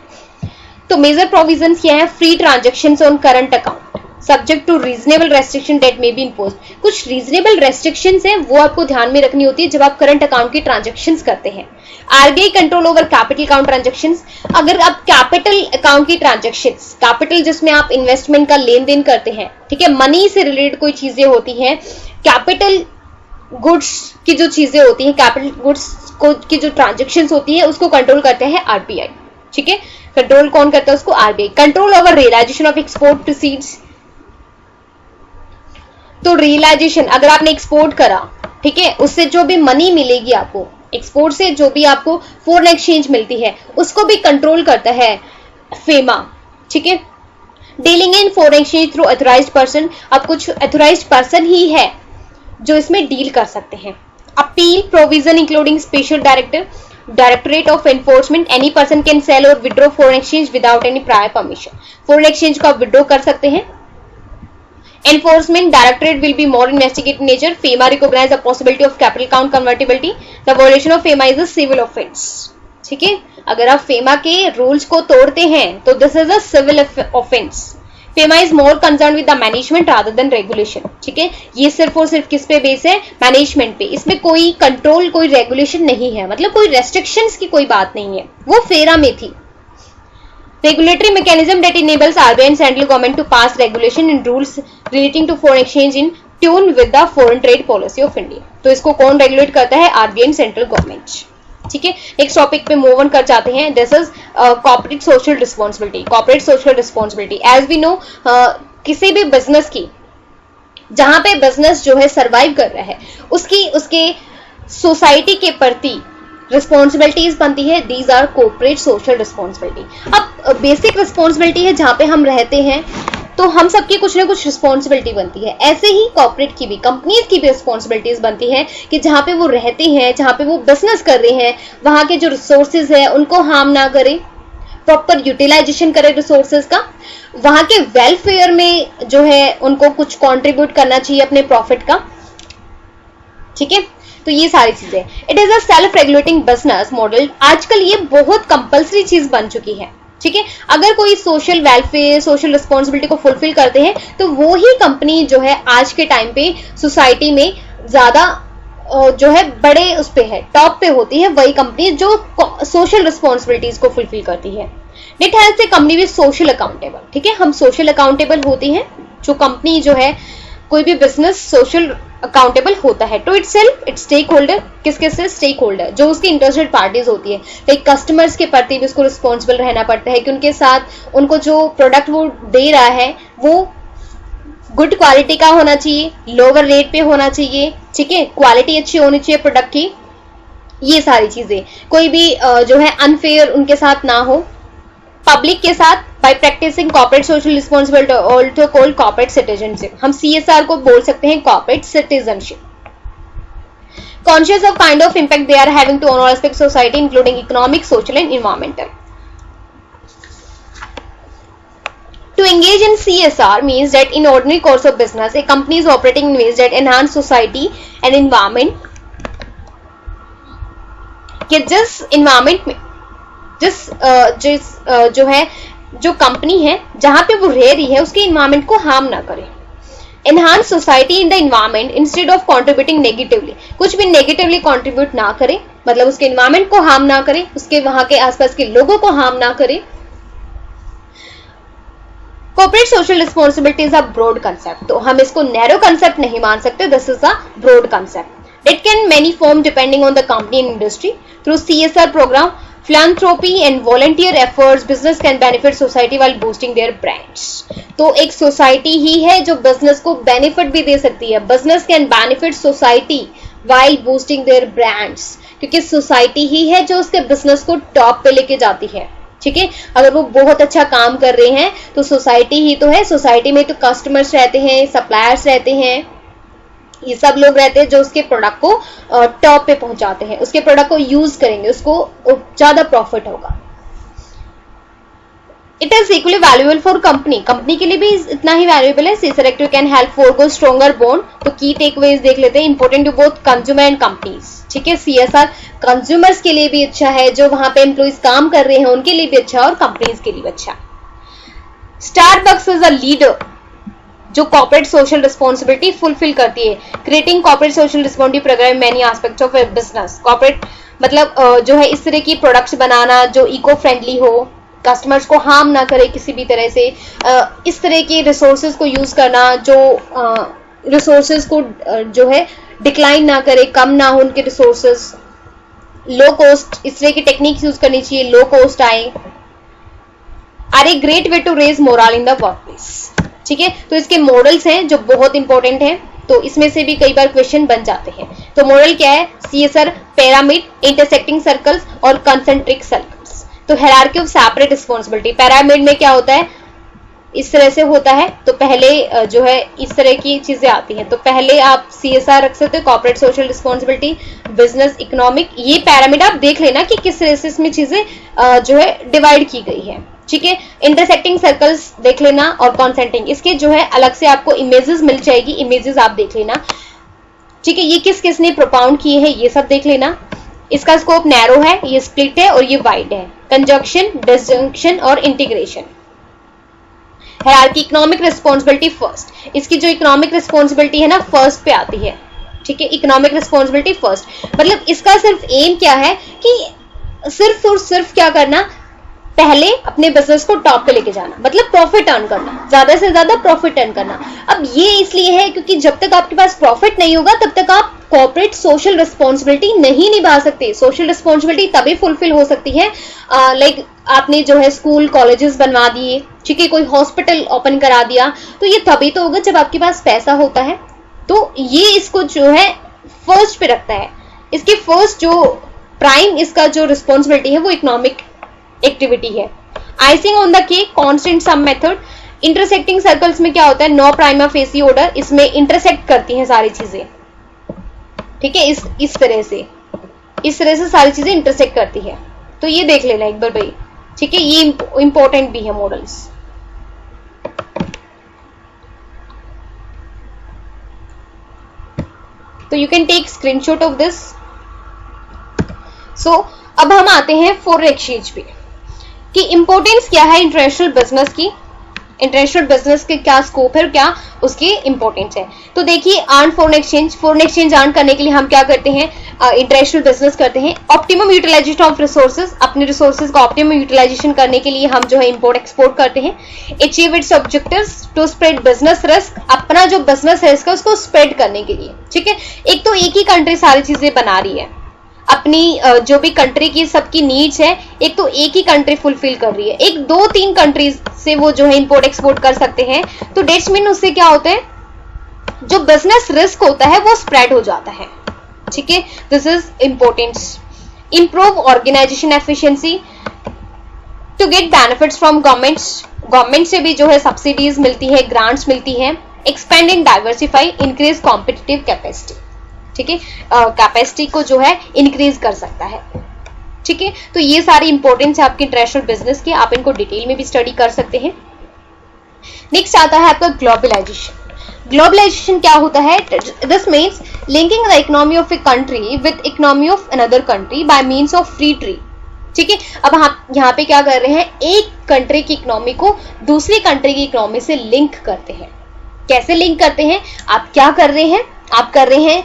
तो मेजर प्रोविजंस क्या है, free transactions on current account subject to reasonable restriction that may be imposed. कुछ रीजनेबल रेस्ट्रिक्शंस हैं, वो आपको ध्यान में रखनी होती है जब आप करंट अकाउंट की ट्रांजैक्शंस करते हैं। RBI control over capital account transactions, अगर आप कैपिटल अकाउंट की ट्रांजैक्शंस, कैपिटल जिसमें आप इन्वेस्टमेंट का लेन देन करते हैं, ठीक है, मनी से रिलेटेड कोई चीजें होती हैं, कैपिटल गुड्स की जो चीजें होती हैं, कैपिटल गुड्स की जो ट्रांजैक्शंस होती है, उसको कंट्रोल करते हैं आरबीआई, ठीक है। कंट्रोल कौन करता है उसको, RBI. Control over realisation of export proceeds, तो रियलाइजेशन, अगर आपने एक्सपोर्ट करा, ठीक है, उससे जो भी मनी मिलेगी आपको, एक्सपोर्ट से जो भी आपको फॉरेन एक्सचेंज मिलती है उसको भी कंट्रोल करता है फेमा, ठीक है। Dealing in foreign exchange through authorised person, अब कुछ ऑथराइज्ड पर्सन ही है जो इसमें डील कर सकते हैं। Appeal provision including special directorate of enforcement, any person can sell or withdraw foreign exchange without any prior permission, foreign exchange को आप विड्रॉ कर सकते हैं। Enforcement Directorate will be more investigative in nature. FEMA recognize the possibility of capital count convertibility. The violation of FEMA is a civil offence. ठीक है, अगर आप FEMA के रूल्स को तोड़ते हैं तो this is a civil offence. FEMA is more concerned with the management rather than regulation. ठीक है, ये सिर्फ और सिर्फ किस पे बेस है? मैनेजमेंट पे। इसमें कोई कंट्रोल, कोई रेगुलेशन नहीं है, मतलब कोई रेस्ट्रिक्शंस की कोई बात नहीं है, वो फेरा में थी। Regulatory mechanism that enables RBI and central government to pass regulation and rules relating to foreign exchange in tune with the foreign trade policy of India. तो इसको कौन रेगुलेट करता है? RBI and central government. ठीक है, next topic पे move on कर जाते हैं। This is corporate social responsibility. Corporate social responsibility as we know, किसी भी बिजनेस की, जहां पे बिजनेस जो है सर्वाइव कर रहा है, उसके सोसाइटी के प्रति रिस्पॉन्सिबिलिटीज बनती है। These are corporate social responsibility. अब बेसिक रिस्पॉन्सिबिलिटी है जहां पे हम रहते हैं तो हम सबकी कुछ ना कुछ रिस्पॉन्सिबिलिटी बनती है। ऐसे ही कॉर्पोरेट की भी, कंपनीज की भी रिस्पॉन्सिबिलिटीज बनती है कि जहां पे वो रहते हैं, जहां पे वो बिजनेस कर रहे हैं, वहां के जो रिसोर्सेज है उनको हार्म ना करें, प्रॉपर यूटिलाइजेशन करें रिसोर्सेज का, वहां के वेलफेयर में जो है उनको कुछ कॉन्ट्रीब्यूट करना चाहिए अपने प्रॉफिट का। ठीक है, तो ये सारी चीजें। It is a self regulating business model. आजकल ये बहुत कंपल्सरी चीज बन चुकी है। ठीक है, अगर कोई सोशल वेलफेयर, सोशल रिस्पॉन्सिबिलिटी को फुलफिल करते हैं तो वो ही कंपनी जो है आज के टाइम पे सोसाइटी में ज्यादा जो है बड़े उस पे है, टॉप पे होती है वही कंपनी जो सोशल रिस्पॉन्सिबिलिटीज को फुलफिल करती है। It helps A company with social accountable. ठीक है, हम सोशल अकाउंटेबल होती हैं, जो कंपनी जो है कोई भी बिजनेस सोशल अकाउंटेबल होता है to itself, its stakeholder. किसके से? स्टेक होल्डर, जो उसकी इंटरेस्टेड पार्टीज होती है। लाइक कस्टमर्स के प्रति भी उसको रिस्पॉन्सिबल रहना पड़ता है कि उनके साथ उनको जो प्रोडक्ट वो दे रहा है वो गुड क्वालिटी का होना चाहिए, लोअर रेट पे होना चाहिए। ठीक है, क्वालिटी अच्छी होनी चाहिए प्रोडक्ट की, ये सारी चीजें। कोई भी जो है अनफेयर उनके साथ ना हो। पब्लिक के साथ by practising corporate social responsibility, also called corporate citizenship. हम CSR को बोल सकते हैं corporate citizenship. Conscious of kind of impact they are having to all aspect society including economic, social and environmental. To engage in CSR means that in ordinary course of business, a company is operating in ways that enhance society and environment. कि जिस environment में जो है, जो company है जहां पे वो रह रही है उसके इन्वायरमेंट को हार्म ना करे। Enhance society in the environment instead of contributing negatively, कुछ भी नेगेटिवली कॉन्ट्रीब्यूट ना करे, मतलब उसके इन्वायरमेंट को हार्म ना करे, उसके वहां के आसपास के लोगों को हार्म ना करे। Corporate social responsibility is a broad concept, तो हम इसको नैरो कंसेप्ट नहीं मान सकते। This is a broad concept. It can many form depending on the company and industry. Through CSR programme, philanthropy and volunteer efforts, business can benefit society while boosting their brands. तो एक society ही है जो business को benefit भी दे सकती है। Business can benefit society while boosting their brands, क्योंकि society ही है जो उसके बिजनेस को टॉप पे लेके जाती है। ठीक है, अगर वो बहुत अच्छा काम कर रहे हैं तो सोसाइटी ही तो है। सोसाइटी में तो कस्टमर्स रहते हैं, सप्लायर्स रहते हैं, ये सब लोग रहते हैं जो उसके प्रोडक्ट को टॉप पे पहुंचाते हैं, उसके प्रोडक्ट को यूज करेंगे, उसको ज्यादा प्रॉफिट होगा। It is equally valuable for company के लिए भी इतना ही वैल्यूएबल है। CSR activity can help forgo stronger bond. तो की टेकअवेज देख लेते हैं। Important to both consumer and companies. ठीक है, CSR कंज्यूमर्स के लिए भी अच्छा है, जो वहां पे एम्प्लॉइज काम कर रहे हैं उनके लिए भी अच्छा है, और कंपनीज के लिए भी अच्छा। स्टारबक्स इज अ लीडर जो कॉर्पोरेट सोशल रिस्पॉन्सिबिलिटी फुलफिल करती है। Creating corporate social responsibility programme many aspects of a business. Corporate मतलब जो है इस तरह की प्रोडक्ट्स बनाना जो इको फ्रेंडली हो, कस्टमर्स को हार्म ना करे किसी भी तरह से, इस तरह के रिसोर्सेज को यूज करना जो रिसोर्सेज को जो है डिक्लाइन ना करे, कम ना हो उनके रिसोर्सेज, लो कॉस्ट, इस तरह की टेक्निक्स यूज करनी चाहिए, लो कॉस्ट आए। Are a great way to raise morale in the workplace. ठीक है, तो इसके मॉडल्स हैं जो बहुत इंपॉर्टेंट हैं। तो इसमें से भी कई बार क्वेश्चन बन जाते हैं। तो मॉडल क्या है, CSR पिरामिड, इंटरसेक्टिंग सर्कल्स और कंसेंट्रिक सर्कल्स। तो hierarchy of separate responsibility, pyramid में क्या होता है, इस तरह से होता है, तो पहले जो है इस तरह की चीजें आती हैं, तो पहले आप CSR रख सकते हो, corporate social responsibility, business economic, ये पैरामिड आप देख लेना कि किस तरह से इसमें चीजें जो है डिवाइड की गई है, ठीक है। इंटरसेक्टिंग सर्कल्स देख लेना और कॉन्सेंट्रिक, इसके जो है अलग से आपको इमेजेस मिल जाएगी, इमेजेस आप देख लेना, ठीक है। ये किस किस ने प्रोपाउंड किए हैं ये सब देख लेना। इसका स्कोप नैरो है, ये स्प्लिट है और ये वाइड है। कंजंक्शन, डिसजंक्शन और integration. Hierarchy, economic responsibility first, इसकी जो इकोनॉमिक रिस्पॉन्सिबिलिटी है ना फर्स्ट पे आती है, ठीक है। इकोनॉमिक रिस्पॉन्सिबिलिटी फर्स्ट, मतलब इसका सिर्फ एम क्या है कि सिर्फ और सिर्फ क्या करना, पहले अपने बिजनेस को टॉप पे लेके जाना, मतलब प्रॉफिट अर्न करना, ज्यादा से ज्यादा प्रॉफिट अर्न करना। अब ये इसलिए है क्योंकि जब तक आपके पास प्रॉफिट नहीं होगा तब तक आप कॉर्पोरेट सोशल रिस्पॉन्सिबिलिटी नहीं निभा सकते। सोशल रिस्पॉन्सिबिलिटी तभी फुलफिल हो सकती है लाइक आपने जो है स्कूल कॉलेजेस बनवा दिए, ठीक है, कोई हॉस्पिटल ओपन करा दिया, तो ये तभी तो होगा जब आपके पास पैसा होता है। तो ये इसको जो है फर्स्ट पे रखता है। इसकी फर्स्ट जो प्राइम इसका जो रिस्पॉन्सिबिलिटी है वो इकोनॉमिक एक्टिविटी है। Icing on the cake, constant sum method. Intersecting circles में क्या होता है, नो प्राइमा फेसी ऑर्डर, इसमें इंटरसेक्ट करती हैं सारी चीजें, ठीक है, इस तरह से सारी चीजें इंटरसेक्ट करती है। तो ये देख लेना एक बार भाई, ठीक है, ये इंपॉर्टेंट भी है मॉडल्स। तो you can take screenshot of this. So अब हम आते हैं फॉरेन एक्सचेंज पे कि इंपॉर्टेंस क्या है इंटरनेशनल बिजनेस की, इंटरनेशनल बिजनेस के क्या स्कोप है और क्या उसकी इंपॉर्टेंस है। तो देखिए अर्न फॉरेन एक्सचेंज अर्न करने के लिए हम क्या करते हैं, इंटरनेशनल बिजनेस करते हैं। ऑप्टिमम यूटिलाइजेशन ऑफ रिसोर्सेज, अपने रिसोर्सेज का ऑप्टिमम यूटिलाइजेशन करने के लिए हम जो है इंपोर्ट एक्सपोर्ट करते हैं। Achieve its objectives to spread business risk, अपना जो बिजनेस रिस्क है उसको स्प्रेड करने के लिए, ठीक है। एक तो एक ही कंट्री सारी चीजें बना रही है, अपनी जो भी कंट्री की सबकी नीड्स है एक तो एक ही कंट्री फुलफिल कर रही है, एक दो तीन कंट्रीज से वो जो है इंपोर्ट एक्सपोर्ट कर सकते हैं। तो डेट्स मीन उससे क्या होता है, जो बिजनेस रिस्क होता है वो स्प्रेड हो जाता है, ठीक है। This is importance. Improve organisation efficiency to get benefits from government से भी जो है सब्सिडीज मिलती है, ग्रांट्स मिलती है। Expand and diversify, increase competitive capacity, ठीक है, कैपेसिटी को जो है इंक्रीज कर सकता है, ठीक है। तो ये सारी इंपॉर्टेंस है आपके इंटरनेशनल बिजनेस की, आप इनको डिटेल में भी स्टडी कर सकते हैं। नेक्स्ट आता है आपका ग्लोबलाइजेशन। ग्लोबलाइजेशन क्या होता है, this means linking the economy of a country with economy of another country bye means of free trade, ठीक है। अब हम यहाँ पे क्या कर रहे हैं, एक कंट्री की इकोनॉमी को दूसरी कंट्री की इकोनॉमी से लिंक करते हैं। कैसे लिंक करते हैं, आप क्या कर रहे हैं, आप कर रहे हैं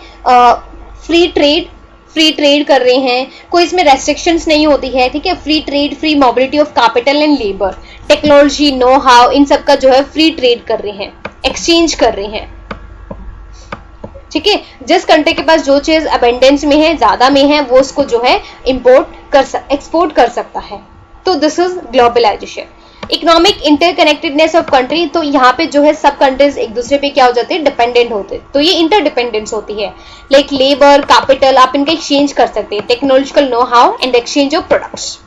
फ्री ट्रेड कर रहे हैं, कोई इसमें रेस्ट्रिक्शंस नहीं होती है, ठीक है। Free trade, free mobility of capital and labour, technology, know how, इन सब का जो है फ्री ट्रेड कर रहे हैं, एक्सचेंज कर रहे हैं, ठीक है। जिस कंट्री के पास जो चीज अबेंडेंस में है, ज्यादा में है, वो उसको जो है एक्सपोर्ट कर सकता है। तो this is globalisation. Economic interconnectedness of country, तो यहाँ पे जो है सब कंट्रीज एक दूसरे पे क्या हो जाते हैं, डिपेंडेंट होते हैं, तो ये इंटरडिपेंडेंस होती है। लाइक लेबर, कैपिटल, आप इनका एक्सचेंज कर सकते हैं, technological know how and exchange of products,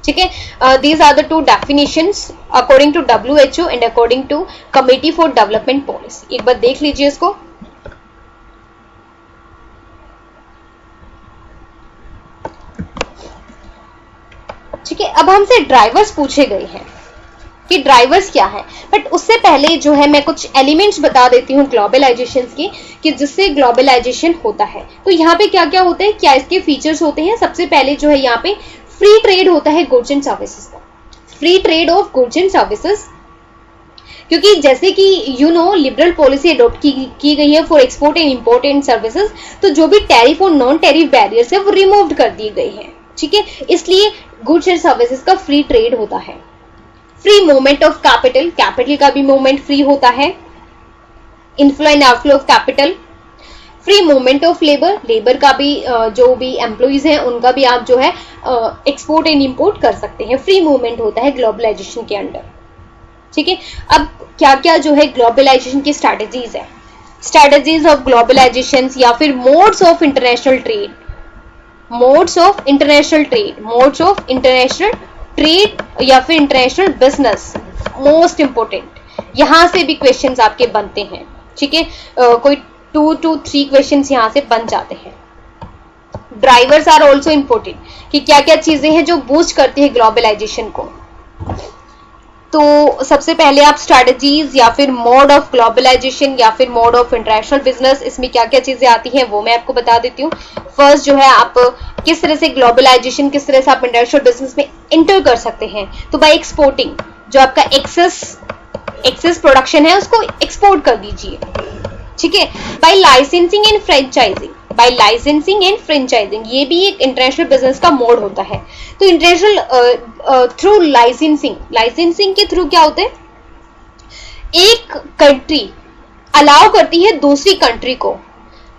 ठीक है। These are the two definitions according to WHO and according to committee for development policy. एक बार देख लीजिए इसको। ठीक है, अब हमसे ड्राइवर्स पूछे गए हैं कि ड्राइवर्स क्या है, बट उससे पहले जो है मैं कुछ एलिमेंट्स बता देती हूँ ग्लोबलाइजेशन की, कि जिससे ग्लोबलाइजेशन होता है। तो यहाँ पे क्या क्या होता है, क्या इसके फीचर्स होते हैं। सबसे पहले जो है यहाँ पे फ्री ट्रेड होता है गुड्स एंड सर्विसेज का, free trade off goods and services, क्योंकि जैसे कि लिबरल पॉलिसी अडॉप्ट की गई है for export and import and services, तो जो भी टैरिफ और नॉन टैरिफ बैरियर्स है वो रिमूव कर दिए गए हैं, ठीक है। इसलिए गुड्स एंड सर्विसेज का फ्री ट्रेड होता है। Free movement of capital, capital का भी मूवमेंट फ्री होता है। Inflow and outflow of capital. Free movement of labour, labour का भी जो भी एम्प्लॉइज हैं उनका भी आप जो है एक्सपोर्ट एंड इंपोर्ट कर सकते हैं। फ्री मूवमेंट होता है ग्लोबलाइजेशन के अंडर, ठीक है। अब क्या क्या जो है ग्लोबलाइजेशन की स्ट्रैटेजीज है, स्ट्रेटजीज ऑफ ग्लोबलाइजेशन या फिर modes of international trade, modes of international trade, modes of international trade या फिर इंटरनेशनल बिजनेस, मोस्ट इंपोर्टेंट, यहां से भी क्वेश्चंस आपके बनते हैं, ठीक है, कोई 2 to 3 क्वेश्चंस यहां से बन जाते हैं। ड्राइवर्स आर ऑल्सो इंपोर्टेंट, कि क्या क्या चीजें हैं जो बूस्ट करती है ग्लोबलाइजेशन को। तो सबसे पहले आप स्ट्रैटेजीज या फिर मोड ऑफ ग्लोबलाइजेशन या फिर मोड ऑफ इंटरनेशनल बिजनेस, इसमें क्या क्या चीजें आती हैं वो मैं आपको बता देती हूँ। फर्स्ट जो है, आप किस तरह से ग्लोबलाइजेशन, किस तरह से आप इंटरनेशनल बिजनेस में एंटर कर सकते हैं। तो बाय एक्सपोर्टिंग, जो आपका एक्सेस प्रोडक्शन है उसको एक्सपोर्ट कर दीजिए, ठीक है। By licensing and franchising, by licensing and franchising, ये भी एक इंटरनेशनल बिजनेस का मोड होता है। तो इंटरनेशनल थ्रू लाइसेंसिंग, लाइसेंसिंग के थ्रू क्या होता है, एक कंट्री अलाउ करती है दूसरी कंट्री को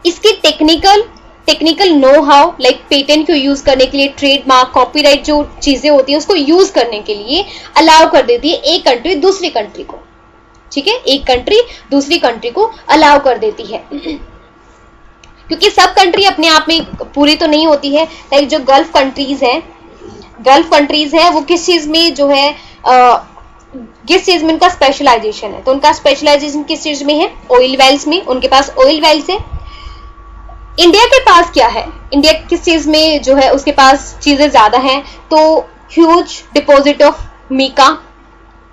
इसके technical know how, like patent को यूज करने के लिए, ट्रेडमार्क, कॉपीराइट जो चीजें होती है उसको यूज करने के लिए अलाउ कर देती है एक कंट्री दूसरी कंट्री को, ठीक है, एक कंट्री दूसरी कंट्री को अलाउ कर देती है। क्योंकि सब कंट्री अपने आप में पूरी तो नहीं होती है, लाइक जो गल्फ कंट्रीज है वो किस चीज में जो है किस चीज में उनका स्पेशलाइजेशन है, तो उनका स्पेशलाइजेशन किस चीज में है, ऑयल वेल्स में, उनके पास ऑयल वेल्स है। इंडिया के पास क्या है, इंडिया किस चीज में जो है उसके पास चीजें ज्यादा हैं, तो ह्यूज डिपॉजिट ऑफ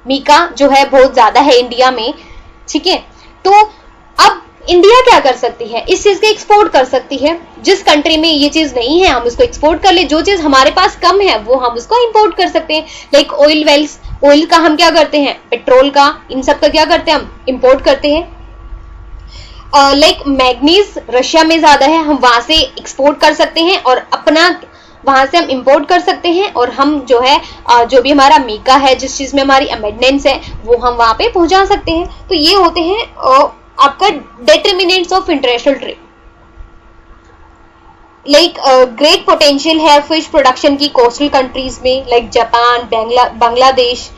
मीका जो है बहुत ज्यादा है इंडिया में, ठीक है। तो अब इंडिया क्या कर सकती है, इस चीज को एक्सपोर्ट कर सकती है। जिस कंट्री में ये चीज नहीं है हम उसको एक्सपोर्ट कर ले, जो चीज हमारे पास कम है वो हम उसको इंपोर्ट कर सकते हैं। लाइक ऑयल वेल्स, ऑयल का हम क्या करते हैं, पेट्रोल का, इन सब का क्या करते हैं, हम इंपोर्ट करते हैं। लाइक मैग्नीज रशिया में ज्यादा है, हम वहां से एक्सपोर्ट कर सकते हैं और अपना वहां से हम इंपोर्ट कर सकते हैं, और हम जो है जो भी हमारा मीका है, जिस चीज में हमारी अमेंडमेंट्स है वो हम वहां पे पहुंचा सकते हैं। तो ये होते हैं आपका determinants of international trade. Like great potential है फिश प्रोडक्शन की कोस्टल कंट्रीज में, लाइक जापान, बांग्लादेश।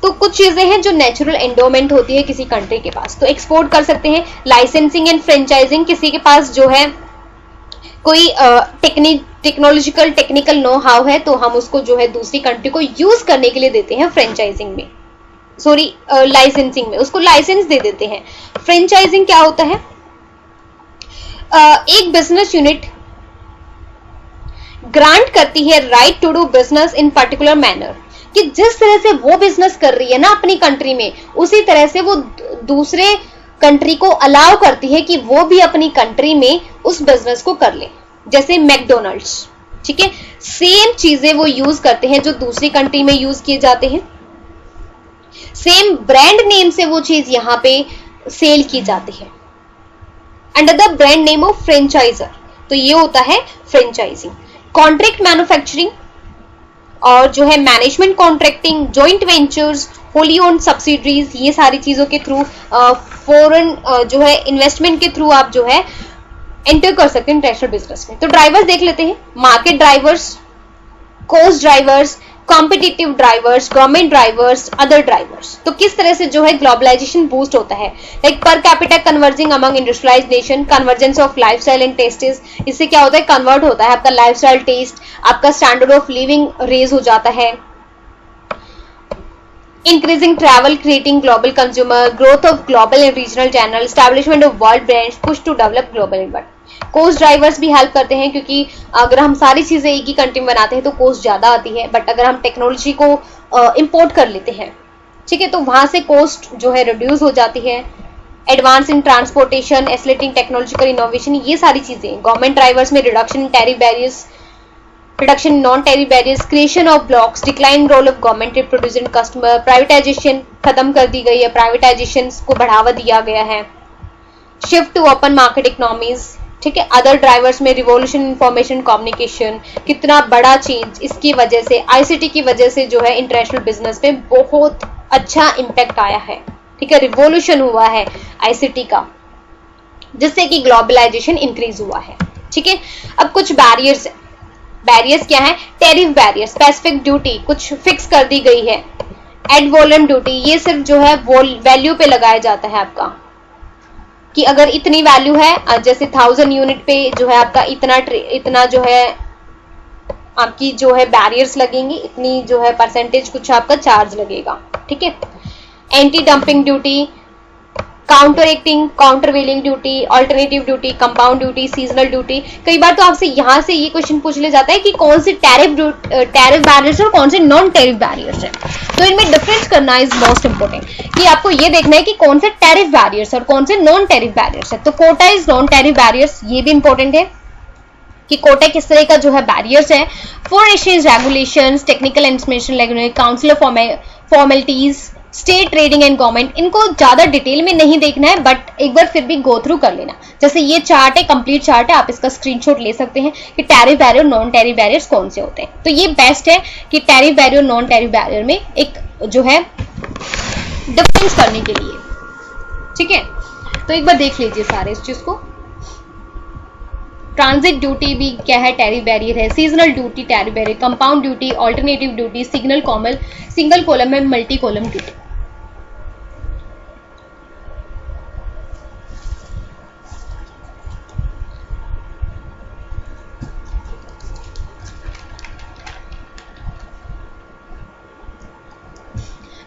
तो कुछ चीजें हैं जो नेचुरल एंडोमेंट होती है किसी कंट्री के पास, तो एक्सपोर्ट कर सकते हैं। लाइसेंसिंग एंड फ्रेंचाइजिंग, किसी के पास जो है कोई टेक्निकल नो हाउ है तो हम उसको जो है दूसरी कंट्री को यूज करने के लिए देते हैं फ्रेंचाइजिंग में, सॉरी लाइसेंसिंग में, उसको लाइसेंस दे देते हैं। फ्रेंचाइजिंग क्या होता है, एक बिजनेस यूनिट ग्रांट करती है right to do business in particular manner, कि जिस तरह से वो बिजनेस कर रही है ना अपनी कंट्री में, उसी तरह से वो दूसरे कंट्री को अलाउ करती है कि वो भी अपनी कंट्री में उस बिजनेस को कर ले। जैसे मैकडोनल्ड्स, ठीक है, सेम चीजें वो यूज करते हैं जो दूसरी कंट्री में यूज किए जाते हैं, सेम ब्रांड नेम से वो चीज यहां पे सेल की जाती है under the brand name of franchisor. तो ये होता है फ्रेंचाइजिंग। कॉन्ट्रैक्ट मैन्युफैक्चरिंग और जो है management contracting, joint ventures, wholly owned subsidiaries, ये सारी चीजों के थ्रू, फॉरेन जो है इन्वेस्टमेंट के थ्रू आप जो है एंटर कर सकते हैं इंटरनेशनल बिजनेस में। तो ड्राइवर्स देख लेते हैं, market drivers, cost drivers, competitive drivers, government drivers, other drivers. तो किस तरह से जो है ग्लोबलाइजेशन बूस्ट होता है, like per capita converging among industrialised nation, convergence of lifestyle and tastes. इससे क्या होता है, कन्वर्ट होता है आपका लाइफस्टाइल, टेस्ट, आपका स्टैंडर्ड ऑफ लिविंग रेज हो जाता है। Increasing travel, creating global consumer, growth of global and regional channel, establishment of world brands, push to develop global invert. Cost drivers भी हेल्प करते हैं, क्योंकि अगर हम सारी चीजें एक ही कंट्री में बनाते हैं तो कोस्ट ज्यादा आती है, बट अगर हम टेक्नोलॉजी को इंपोर्ट कर लेते हैं, ठीक है, तो वहां से कॉस्ट जो है रिड्यूस हो जाती है। Advance in transportation, accelerating technological innovation, ये सारी चीजें। गवर्नमेंट ड्राइवर्स में reduction in tariff barriers, reduction in non tariff barriers, creation of blocks, decline role of government reproducing customer, privatisation खत्म कर दी गई है, प्राइवेटाइजेशन को बढ़ावा दिया गया है, shift to open market economies, ठीक है। अदर ड्राइवर्स में रिवॉल्यूशन इंफॉर्मेशन कम्युनिकेशन, कितना बड़ा चेंज इसकी वजह से, आईसीटी की वजह से जो है इंटरनेशनल बिजनेस में बहुत अच्छा इंपैक्ट आया है, ठीक है, रिवॉल्यूशन हुआ है आईसीटी का, जिससे कि ग्लोबलाइजेशन इंक्रीज हुआ है, ठीक है। अब कुछ बैरियर्स, बैरियर्स क्या है, टैरिफ बैरियर, स्पेसिफिक ड्यूटी कुछ फिक्स कर दी गई है, एड वॉल्यूम ड्यूटी, ये सिर्फ जो है वैल्यू पे लगाया जाता है आपका, कि अगर इतनी वैल्यू है, जैसे 1000 यूनिट पे जो है आपका इतना जो है आपकी जो है बैरियर्स लगेंगी, इतनी जो है परसेंटेज कुछ आपका चार्ज लगेगा। ठीक है, anti dumping duty, counter acting, countervailing duty, alternative duty, compound duty, seasonal duty. कई बार तो आपसे यहां से ये क्वेश्चन पूछ लिया जाता है कि कौन से टैरिफ बैरियर्स और कौन से नॉन टैरिफ बैरियर्स है, तो इनमें डिफरेंस करना इज मोस्ट इंपोर्टेंट, कि आपको ये देखना है कि कौन से टैरिफ बैरियर्स और कौन से नॉन टैरिफ बैरियर्स है। तो quota is non tariff barriers, ये भी इंपॉर्टेंट है कि कोटा किस तरह का जो है बैरियर्स है। Foreign exchange regulations, technical information regulation, council formalities, state trading and government, इनको ज्यादा डिटेल में नहीं देखना है, बट एक बार फिर भी गो थ्रू कर लेना। जैसे ये चार्ट है, कंप्लीट चार्ट है, आप इसका स्क्रीनशॉट ले सकते हैं कि tariff barrier, non tariff barriers कौन से होते हैं। तो ये बेस्ट है कि टैरिफ बैरियर और नॉन टैरिफ बैरियर में एक जो है डिफरेंस करने के लिए। ठीक है, तो एक बार देख लीजिए सारे इस चीज को। ट्रांजिट ड्यूटी भी क्या है, टैरिफ बैरियर है। Seasonal duty tariff barrier, compound duty, alternative duty, single column में मल्टी कॉलम ड्यूटी।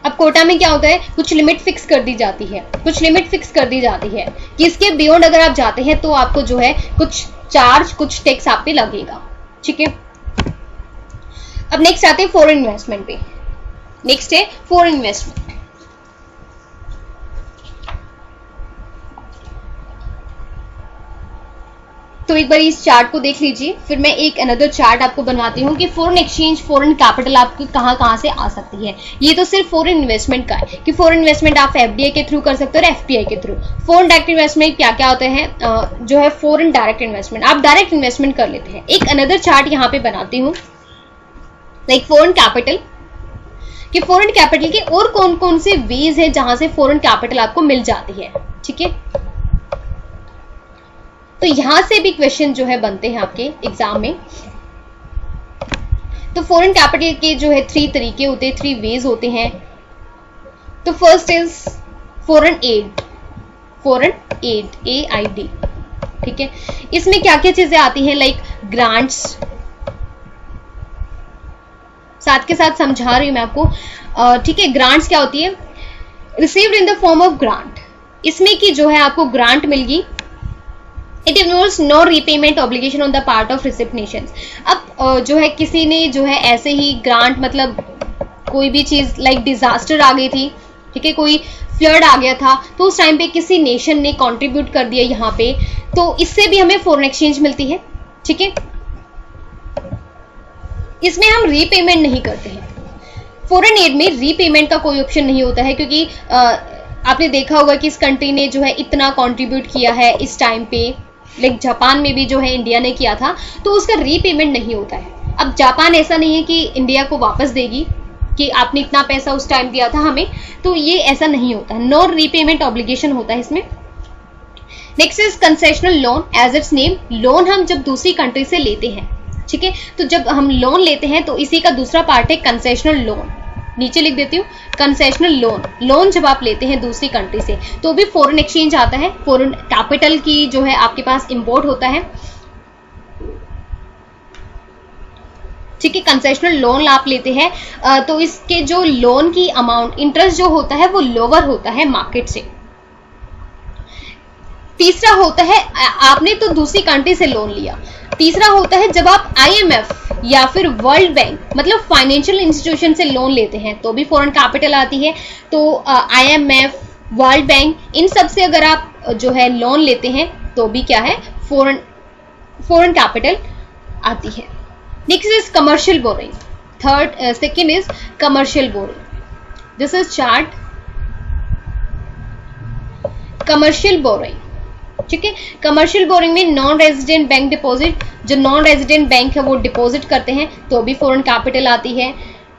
अब कोटा में क्या होता है, कुछ लिमिट फिक्स कर दी जाती है, कुछ लिमिट फिक्स कर दी जाती है कि इसके बियॉन्ड अगर आप जाते हैं तो आपको जो है कुछ चार्ज, कुछ टैक्स आप पे लगेगा। ठीक है, अब नेक्स्ट आते हैं फॉरेन इन्वेस्टमेंट पे। नेक्स्ट है फॉरेन इन्वेस्टमेंट। तो एक बार इस चार्ट को देख लीजिए, फिर मैं एक अनदर चार्ट आपको बनवाती हूँ कि फॉरेन एक्सचेंज, फॉरेन कैपिटल आपकी कहाँ से आ सकती है। ये तो सिर्फ फॉरेन इन्वेस्टमेंट का है कि फॉरेन इन्वेस्टमेंट आप एफडीआई के थ्रू कर सकते हो और एफपीआई के थ्रू। फॉरेन डायरेक्ट इन्वेस्टमेंट क्या क्या होते हैं, जो है फॉरेन डायरेक्ट इन्वेस्टमेंट, आप डायरेक्ट इन्वेस्टमेंट कर लेते हैं। एक अनदर चार्ट यहाँ पे बनाती हूँ, लाइक फॉरेन कैपिटल, कि फॉरेन कैपिटल के और कौन कौन से वेज है जहां से फॉरेन कैपिटल आपको मिल जाती है। ठीक है, तो यहां से भी क्वेश्चन जो है बनते हैं आपके एग्जाम में। तो फॉरेन कैपिटल के जो है 3 तरीके होते हैं, 3 वेज होते हैं। तो first is foreign add, foreign add, AID। ठीक है, इसमें क्या क्या चीजें आती हैं, लाइक ग्रांट्स, साथ के साथ समझा रही हूं मैं आपको। ठीक है, ग्रांट्स क्या होती है, received in the form of grant, इसमें की जो है आपको ग्रांट मिल गई। It involves no repayment obligation on the part of recipient nations. अब जो है किसी ने जो है ऐसे ही ग्रांट, मतलब कोई भी चीज लाइक डिजास्टर आ गई थी, ठीक है, कोई फ्लड आ गया था, तो उस टाइम पे किसी नेशन ने कंट्रीब्यूट कर दिया यहाँ पे, तो इससे भी हमें फॉरेन एक्सचेंज मिलती है। ठीक है, इसमें हम रीपेमेंट नहीं करते हैं। फॉरेन एड में रीपेमेंट का कोई ऑप्शन नहीं होता है, क्योंकि आपने देखा होगा कि इस कंट्री ने जो है इतना कंट्रीब्यूट किया है इस टाइम पे, लाइक जापान में भी जो है इंडिया ने किया था, तो उसका रीपेमेंट नहीं होता है। अब जापान ऐसा नहीं है कि इंडिया को वापस देगी कि आपने इतना पैसा उस टाइम दिया था हमें, तो ये ऐसा नहीं होता है, नो रीपेमेंट ऑब्लिगेशन होता है इसमें। Next is concessional loan, as its name, loan हम जब दूसरी कंट्री से लेते हैं, ठीक है, तो जब हम लोन लेते हैं तो इसी का दूसरा पार्ट है कंसेशनल लोन। नीचे लिख देती हूँ, कंसेशनल लोन, लोन जब आप लेते हैं दूसरी कंट्री से तो भी फॉरेन एक्सचेंज आता है, फॉरेन कैपिटल की जो है आपके पास इंपोर्ट होता है। ठीक है, कंसेशनल लोन आप लेते हैं तो इसके जो लोन की अमाउंट, इंटरेस्ट जो होता है वो लोअर होता है मार्केट से। तीसरा होता है, आपने तो दूसरी कंट्री से लोन लिया। तीसरा होता है जब आप IMF या फिर वर्ल्ड बैंक, मतलब फाइनेंशियल इंस्टीट्यूशन से लोन लेते हैं तो भी फॉरेन कैपिटल आती है। तो IMF, वर्ल्ड बैंक, इन सब से अगर आप जो है लोन लेते हैं तो भी क्या है, फॉरेन कैपिटल आती है। Next is commercial boring, second is commercial boring. This is chart commercial boring. ठीक है, कमर्शियल बोरिंग में नॉन रेजिडेंट बैंक डिपॉजिट, जो नॉन रेजिडेंट बैंक है वो डिपॉजिट करते हैं तो भी फॉरेन कैपिटल आती है।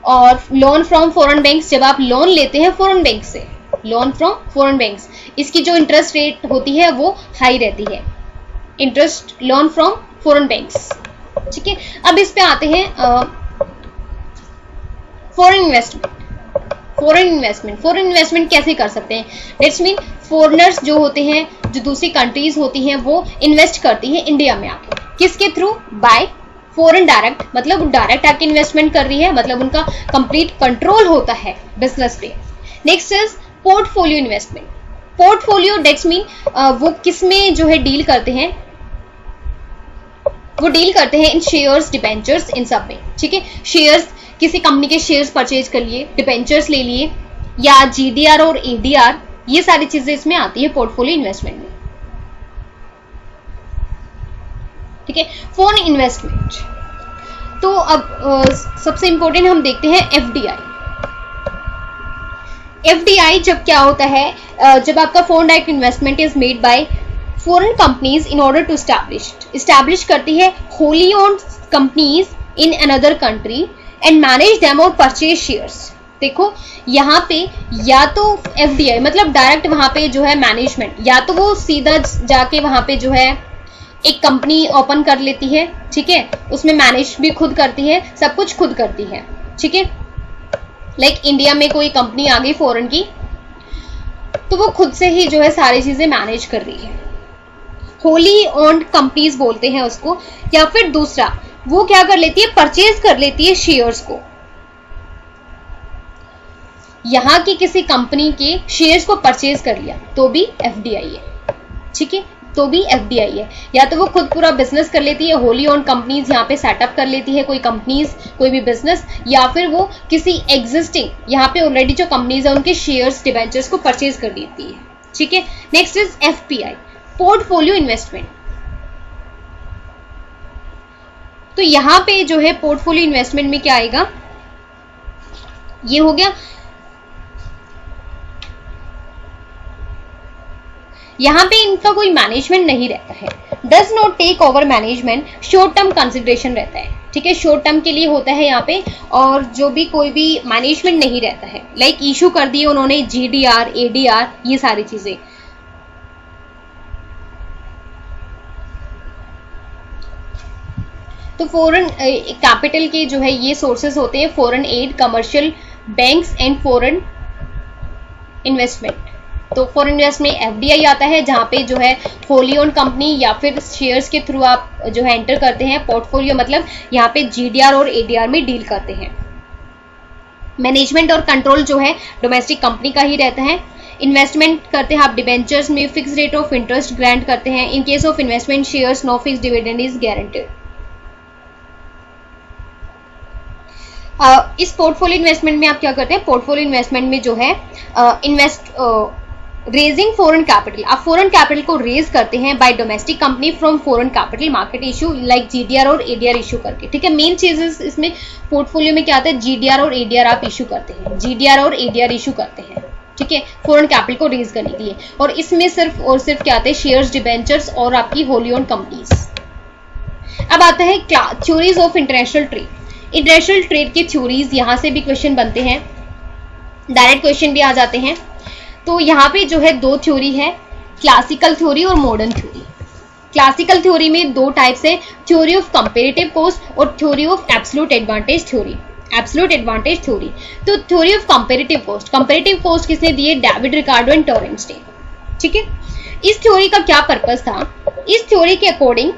और लोन फ्रॉम फॉरेन बैंक्स, जब आप लोन लेते हैं फॉरेन बैंक से, लोन फ्रॉम फॉरेन बैंक्स, इसकी जो इंटरेस्ट रेट होती है वो हाई रहती है, interest loan from foreign banks. ठीक है, अब इस पे आते हैं फॉरेन इन्वेस्टमेंट। फॉरेन इन्वेस्टमेंट कैसे कर सकते हैं, लेट्स मीन फॉरेनर्स जो होते हैं, जो दूसरी कंट्रीज होती हैं, वो इन्वेस्ट करती हैं इंडिया में आके। किसके थ्रू? बाय फॉरेन डायरेक्ट, मतलब डायरेक्ट आके इन्वेस्टमेंट कर रही है, मतलब उनका कंप्लीट कंट्रोल होता है बिजनेस पे। Next is portfolio investment. Portfolio debts mean वो किस में जो है डील करते हैं, वो डील करते हैं इन शेयर्स, डिबेंचर्स, इन सब में। ठीक है, शेयर्स, किसी कंपनी के शेयर्स परचेज कर लिए, डिबेंचर्स ले लिए, या जीडीआर और एडीआर, ये सारी चीजें इसमें आती है पोर्टफोलियो इन्वेस्टमेंट में। ठीक है, फॉरेन इन्वेस्टमेंट। तो अब सबसे इंपॉर्टेंट हम देखते हैं एफडीआई। एफडीआई जब क्या होता है, जब आपका foreign direct investment is made by foreign companies in order to establish करती है wholly owned companies in another country and manage them और परचेज शेयर्स। देखो यहाँ पे या तो एफडीआई मतलब डायरेक्ट वहां पे जो है मैनेजमेंट, या तो वो सीधा जाके वहां पे जो है एक कंपनी ओपन कर लेती है। ठीक है, उसमें मैनेज भी खुद करती है, सब कुछ खुद करती है। ठीक है, लाइक इंडिया में कोई कंपनी आ गई फॉरेन की, तो वो खुद से ही जो है सारी चीजें मैनेज कर रही है, होली ओन्ड कंपनीज बोलते हैं उसको। या फिर दूसरा वो क्या कर लेती है, परचेज कर लेती है शेयर्स को, यहां की किसी कंपनी के शेयर्स को परचेज कर लिया तो भी एफडीआई है। ठीक है, तो भी एफडीआई है। या तो वो खुद पूरा बिजनेस कर लेती है, होली ओन्ड कंपनीज यहाँ पे सेटअप कर लेती है कोई कंपनीज, कोई भी बिजनेस, या फिर वो किसी एग्जिस्टिंग यहाँ पे ऑलरेडी जो कंपनीज है उनके शेयर्स, डिबेंचर्स को परचेज कर लेती है। ठीक है, next is FPI, portfolio investment. तो यहां पे जो है पोर्टफोलियो इन्वेस्टमेंट में क्या आएगा, ये हो गया, यहां पे इनका कोई मैनेजमेंट नहीं रहता है, does not take over management, short term consideration रहता है। ठीक है, शॉर्ट टर्म के लिए होता है यहाँ पे, और जो भी कोई भी मैनेजमेंट नहीं रहता है, लाइक इशू कर दिए उन्होंने जीडीआर, एडीआर, ये सारी चीजें। तो फॉरेन कैपिटल के जो है ये सोर्सेस होते हैं, foreign add, commercial banks and foreign investment. तो फॉरेन इन्वेस्टमेंट में एफडीआई आता है, जहां पे जो है होली ओन्ड कंपनी या फिर शेयर्स के थ्रू आप जो है एंटर करते हैं। पोर्टफोलियो मतलब यहाँ पे जीडीआर और एडीआर में डील करते हैं। मैनेजमेंट और कंट्रोल जो है डोमेस्टिक कंपनी का ही रहता है। इन्वेस्टमेंट करते हैं आप डिबेंचर्स में, fix rate of interest grant करते हैं। In case of investment shares, no fix dividend is guaranteed. इस पोर्टफोलियो इन्वेस्टमेंट में आप क्या करते हैं, पोर्टफोलियो इन्वेस्टमेंट में जो है रेजिंग फॉरेन कैपिटल, आप फॉरेन कैपिटल को रेज करते हैं bye domestic company from foreign capital market issue, like GDR और एडीआर इशू करके। ठीक है, मेन चीजेस इसमें पोर्टफोलियो में क्या आता है, जीडीआर और एडीआर आप इशू करते हैं, जीडीआर और एडीआर इशू करते हैं। ठीक है, फॉरेन कैपिटल को रेज करने के लिए, और इसमें सिर्फ और सिर्फ क्या आते हैं, शेयर्स, डिबेंचर्स और आपकी होली ओन्ड कंपनीज। अब आता है theories of international trade. International trade के थ्योरीज, यहां से भी क्वेश्चन बनते हैं, डायरेक्ट क्वेश्चन भी आ जाते हैं। तो यहाँ पे जो है दो थ्योरी है, क्लासिकल थ्योरी और मॉडर्न थ्योरी। क्लासिकल थ्योरी में दो टाइप्स है, थ्योरी ऑफ कंपैरेटिव कॉस्ट और theory of absolute advantage theory. Absolute advantage theory, तो theory of comparative cost, comparative cost किसने दी है, डेविड रिकार्डो एंड टोरेंस्टाइन। ठीक है, इस थ्योरी का क्या पर्पस था, इस थ्योरी के according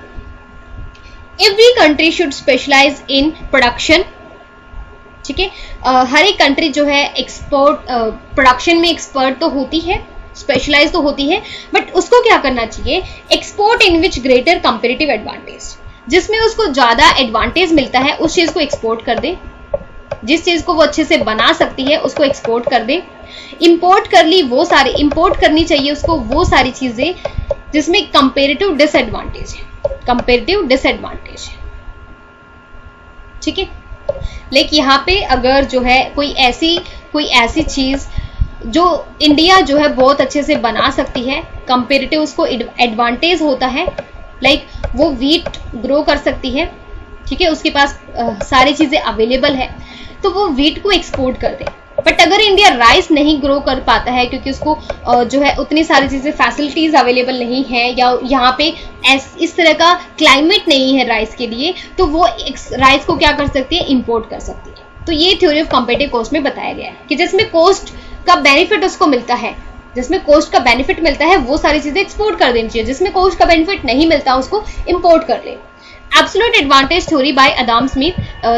every country should specialise in production. ठीक है, हर एक कंट्री जो है एक्सपोर्ट प्रोडक्शन में एक्सपर्ट तो होती है, स्पेशलाइज तो होती है, बट उसको क्या करना चाहिए, एक्सपोर्ट इन विच ग्रेटर कंपैरेटिव एडवांटेज, जिसमें उसको ज्यादा एडवांटेज मिलता है उस चीज को एक्सपोर्ट कर दे, जिस चीज को वो अच्छे से बना सकती है उसको एक्सपोर्ट कर दे। इंपोर्ट कर ली वो सारी, इंपोर्ट करनी चाहिए उसको वो सारी चीजें जिसमें कंपैरेटिव डिसएडवांटेज है, कंपैरेटिव डिसएडवांटेज है। ठीक है, लेकिन यहाँ पे अगर जो है कोई ऐसी चीज जो इंडिया जो है बहुत अच्छे से बना सकती है, कंपैरेटिव उसको एडवांटेज होता है, लाइक वो वीट ग्रो कर सकती है। ठीक है, उसके पास सारी चीजें अवेलेबल है, तो वो वीट को एक्सपोर्ट कर दे। बट अगर इंडिया राइस नहीं ग्रो कर पाता है क्योंकि उसको जो है उतनी सारी चीजें, फैसिलिटीज अवेलेबल नहीं है, या यहाँ पे इस तरह का क्लाइमेट नहीं है राइस के लिए, तो वो राइस को क्या कर सकती है, इंपोर्ट कर सकती है। तो ये थ्योरी ऑफ कंपैरेटिव कॉस्ट में बताया गया है कि जिसमें कॉस्ट का बेनिफिट उसको मिलता है जिसमें कोस्ट का बेनिफिट मिलता है वो सारी चीजें एक्सपोर्ट कर देनी चाहिए, जिसमें कोस्ट का बेनिफिट नहीं मिलता उसको इंपोर्ट कर ले। Absolute advantage theory by Adam Smith,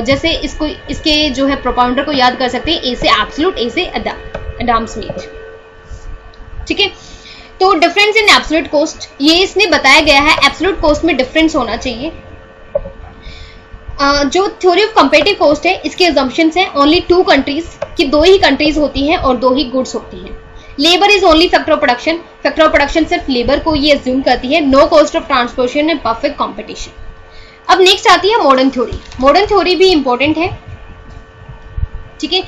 जैसे इसको इसके जो है प्रोपाउंडर को याद कर सकते हैं, ए से एब्सोल्यूट, ए से अदाम स्मिथ। ठीक है, तो डिफरेंस इन एब्सोल्यूट कॉस्ट, ये इसने बताया गया है एब्सोल्यूट कॉस्ट में डिफरेंस होना चाहिए। जो थ्योरी ऑफ कंपेरेटिव कॉस्ट है, इसके अजम्पशंस हैं ओनली 2 कंट्रीज की, 2 ही कंट्रीज होती हैं और 2 ही गुड्स होती हैं। Labour is only factor of production, factor of production सिर्फ लेबर को ये अज्यूम करती है। No cost of transportation and perfect competition. अब नेक्स्ट आती है मॉडर्न थ्योरी। मॉडर्न थ्योरी भी इंपॉर्टेंट है। ठीक है,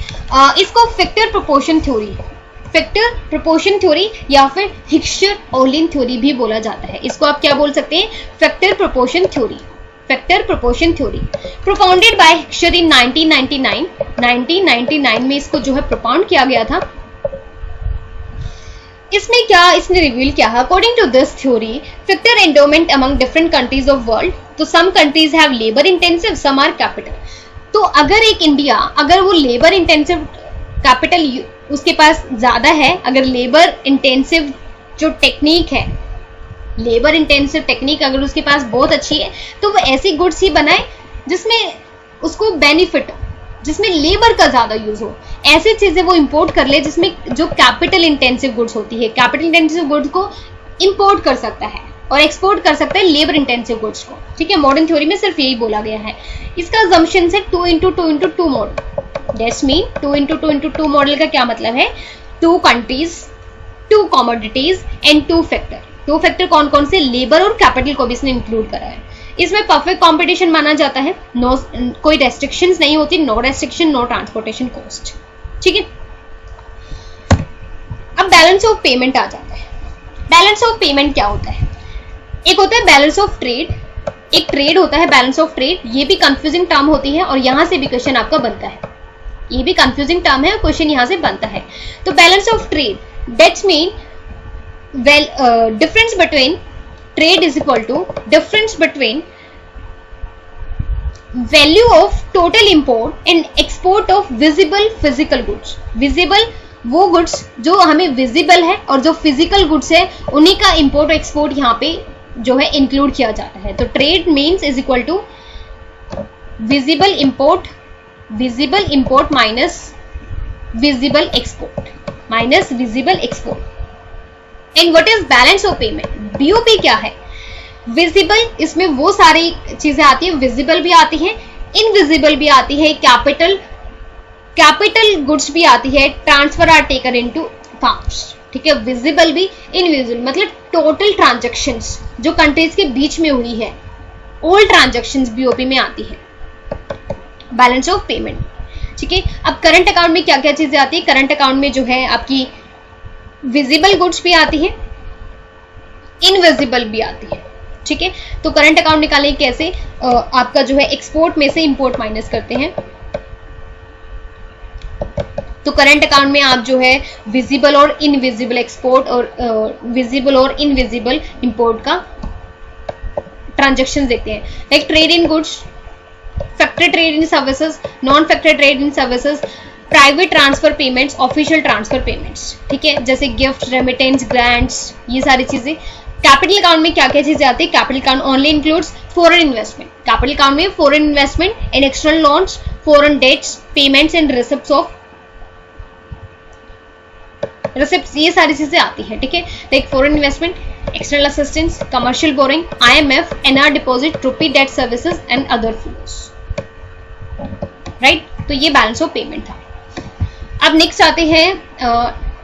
इसको factor proportion theory, factor proportion theory या फिर हिक्सचर-ओलिन थ्योरी भी बोला जाता है। इसको आप क्या बोल सकते हैं? Factor proportion theory, factor proportion theory propounded by Heckscher in 1999 में इसको जो है प्रोपाउंड किया गया था। इसमें क्या इसने रिवील किया है? According to this theory, factor endowment among different countries of world, तो some countries have labour intensive, some are capital. तो अगर एक इंडिया, अगर वो लेबर इंटेंसिव कैपिटल उसके पास ज्यादा है, अगर लेबर इंटेंसिव जो टेक्निक है, लेबर इंटेंसिव टेक्निक अगर उसके पास बहुत अच्छी है, तो वो ऐसी गुड्स ही बनाए जिसमें उसको बेनिफिट, जिसमें लेबर का ज्यादा यूज हो। ऐसी चीजें वो इंपोर्ट कर ले जिसमें जो कैपिटल इंटेंसिव गुड्स होती है, कैपिटल इंटेंसिव गुड्स को इंपोर्ट कर सकता है और एक्सपोर्ट कर सकता है लेबर इंटेंसिव गुड्स को। ठीक है, मॉडर्न थ्योरी में सिर्फ यही बोला गया है। इसका अजम्पशन है 2x2 model. That's mean 2x2 model का क्या मतलब है? 2 countries, 2 commodities and 2 factor. 2 factor कौन कौन से? लेबर और कैपिटल को भी इसने इंक्लूड करा है। इसमें परफेक्ट कंपटीशन माना जाता है, नो कोई रेस्ट्रिक्शंस नहीं होती, no restriction, no transportation cost. ठीक है, अब बैलेंस ऑफ पेमेंट आ जाता है। बैलेंस ऑफ पेमेंट क्या होता है? एक होता है बैलेंस ऑफ ट्रेड, एक ट्रेड होता है बैलेंस ऑफ ट्रेड। ये भी कंफ्यूजिंग टर्म होती है और यहां से भी क्वेश्चन आपका बनता है। ये भी कंफ्यूजिंग टर्म है और क्वेश्चन यहां से बनता है। तो balance of trade, that's mean difference between trade is equal to difference between value of total import and export of visible physical goods। visible वो गुड्स जो हमें विजिबल है और जो फिजिकल गुड्स है उन्हीं का इंपोर्ट और एक्सपोर्ट यहाँ पे जो है इंक्लूड किया जाता है। तो trade means is equal to visible import minus visible export. And what is balance of payment? BOP क्या है? विजिबल, इसमें वो सारी चीजें आती है, विजिबल भी आती है, इनविजिबल भी आती है, कैपिटल गुड्स भी आती है, transfer R taken into farms. ठीक है, विजिबल भी, इनविजिबल मतलब टोटल ट्रांजैक्शंस जो कंट्रीज के बीच में हुई है, ऑल ट्रांजैक्शंस बीओपी में आती है, बैलेंस ऑफ पेमेंट। ठीक है, अब करंट अकाउंट में क्या क्या चीजें आती है? करंट अकाउंट में जो है आपकी विजिबल गुड्स भी आती है, इनविजिबल भी आती है। ठीक है, तो करंट अकाउंट निकालें कैसे? आपका जो है एक्सपोर्ट में से इंपोर्ट माइनस करते हैं। तो करंट अकाउंट में आप जो है विजिबल और इनविजिबल एक्सपोर्ट और विजिबल और इनविजिबल इंपोर्ट का ट्रांजैक्शन देखते हैं। Like trade in goods, factor trade in services, non factor trade in services, private transfer payments, official transfer payments. ठीक है, जैसे गिफ्ट, रेमिटेंस, ग्रांट्स, ये सारी चीजें। कैपिटल अकाउंट में क्या क्या चीजें आती है? Capital account only includes foreign investment. Capital account में foreign investment and external loans, foreign debts, payments and receipts of receipts, ये सारी चीजें आती है। ठीक है, like foreign investment, external assistance, commercial borrowing, IMF, NR deposit, rupee debt services and other flows. Right, तो ये बैलेंस ऑफ पेमेंट था। अब नेक्स्ट आते हैं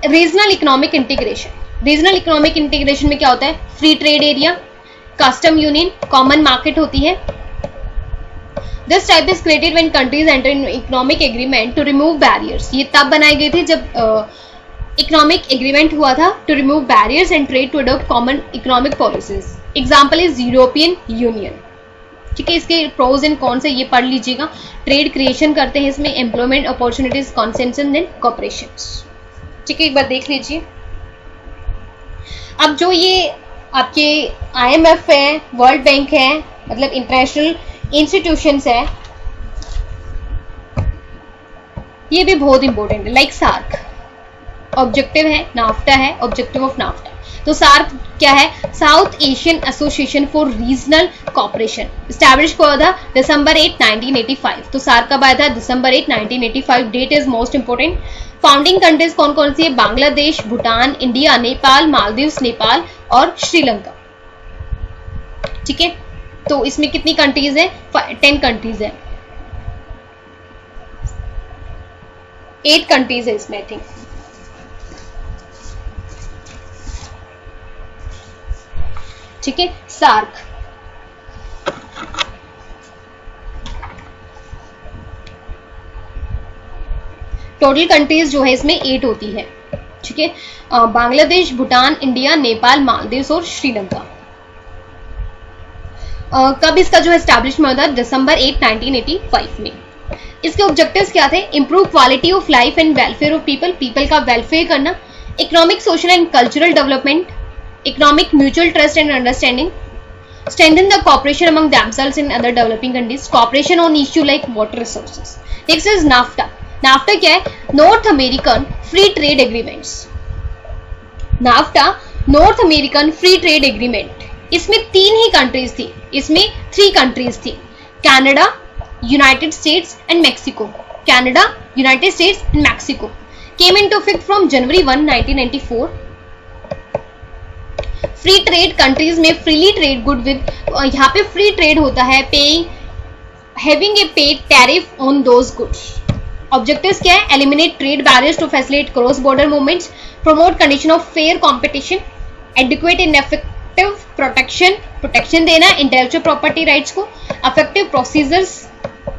regional economic integration. Regional economic integration में क्या होता है? Free trade area, custom union, common market होती है। This type is created when countries enter in economic agreement to remove barriers. ये तब बनाई गई थी जब इकोनॉमिक एग्रीमेंट हुआ था to remove barriers and trade to adopt common economic policies. Example is European Union. ठीक है, इसके प्रोज एंड कॉन्स है, ये पढ़ लीजिएगा। ट्रेड क्रिएशन करते हैं इसमें, employment opportunities, consensus and corporations. ठीक है, एक बार देख लीजिए। अब जो ये आपके IMF है, वर्ल्ड बैंक है, मतलब इंटरनेशनल इंस्टीट्यूशंस है, ये भी बहुत इंपॉर्टेंट है। लाइक सार्क, ऑब्जेक्टिव है नाफ्टा है, ऑब्जेक्टिव ऑफ नाफ्टा। तो सार्क क्या है? South Asian association for regional cooperation, establish हुआ था दिसंबर 8, 1985। तो सार्क कब आया था? दिसंबर 8, 1985। Date is most important. Founding countries कौन कौन सी है? बांग्लादेश, भूटान, इंडिया, नेपाल, मालदीव्स, नेपाल और श्रीलंका। ठीक है, तो इसमें कितनी कंट्रीज है? 10 कंट्रीज है, 8 कंट्रीज है इसमें आई थिंक। ठीक है, सार्क। टोटल कंट्रीज जो है इसमें 8 होती है। ठीक है, बांग्लादेश, भूटान, इंडिया, नेपाल, मालदीव्स और श्रीलंका। कब इसका जो है एस्टैब्लिशमेंट हुआ था? दिसंबर 8, 1985 में। इसके ऑब्जेक्टिव्स क्या थे? Improve quality of life and welfare of people, people का वेलफेयर करना, economic, social and cultural development, economic mutual trust and understanding, strengthen the cooperation among themselves in other developing countries, cooperation on issue like water resources. Next is NAFTA. NAFTA क्या है? North American Free Trade Agreements. NAFTA North American Free Trade Agreement. इसमें 3 ही countries थी, इसमें 3 countries थी, Canada, United States and Mexico. Canada, United States and Mexico came into effect from January 1, 1994. Free trade countries में freely trade good with, यहाँ पे free trade होता है, paying having a paid tariff on those goods. Objectives क्या है? Eliminate trade barriers to facilitate cross border movements, promote condition of fair competition, adequate and effective protection देना intellectual property rights को, effective procedures,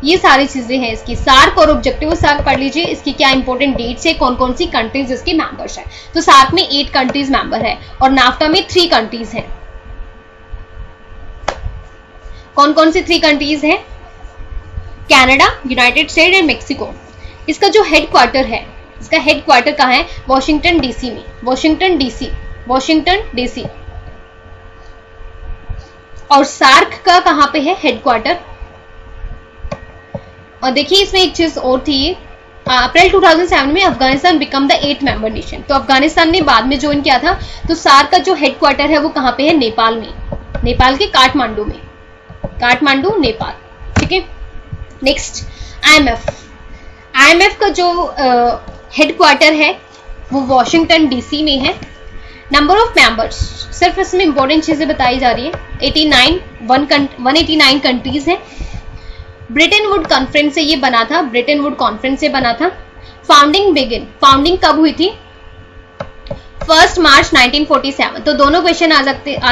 ये सारी चीजें हैं इसकी। SAARC और ऑब्जेक्टिव सार्क पढ़ लीजिए, इसकी क्या इंपॉर्टेंट डेट्स है, कौन कौन सी कंट्रीज इसकी मेंबर्स है। तो सार्क में 8 कंट्रीज मेंबर है और नाफ्टा में 3 कंट्रीज हैं। कौन कौन सी 3 कंट्रीज हैं? Canada, United States and Mexico. इसका जो हेडक्वार्टर है, इसका हेडक्वार्टर कहाँ है? वॉशिंगटन डीसी में, वॉशिंगटन डीसी। और सार्क का कहां पे है हेडक्वार्टर? और देखिए इसमें एक चीज और थी, अप्रैल 2007 में Afghanistan become the 8th member nation. तो अफगानिस्तान ने बाद में ज्वाइन किया था। तो सार्क का जो हेडक्वार्टर है वो कहां पे है? नेपाल में, नेपाल के काठमांडू में, काठमांडू नेपाल। ठीक है, नेक्स्ट आईएमएफ का जो हेडक्वार्टर है वो वॉशिंगटन डीसी में है। नंबर ऑफ मेंबर्स, सिर्फ इसमें इंपॉर्टेंट चीजें बताई जा रही है। 189 कंट्रीज हैं। ब्रिटेन वुड कॉन्फ्रेंस से ये बना था, ब्रिटेन वुड कॉन्फ्रेंस से बना था। फाउंडिंग कब हुई थी? 1 मार्च 1947। तो दोनों क्वेश्चन आ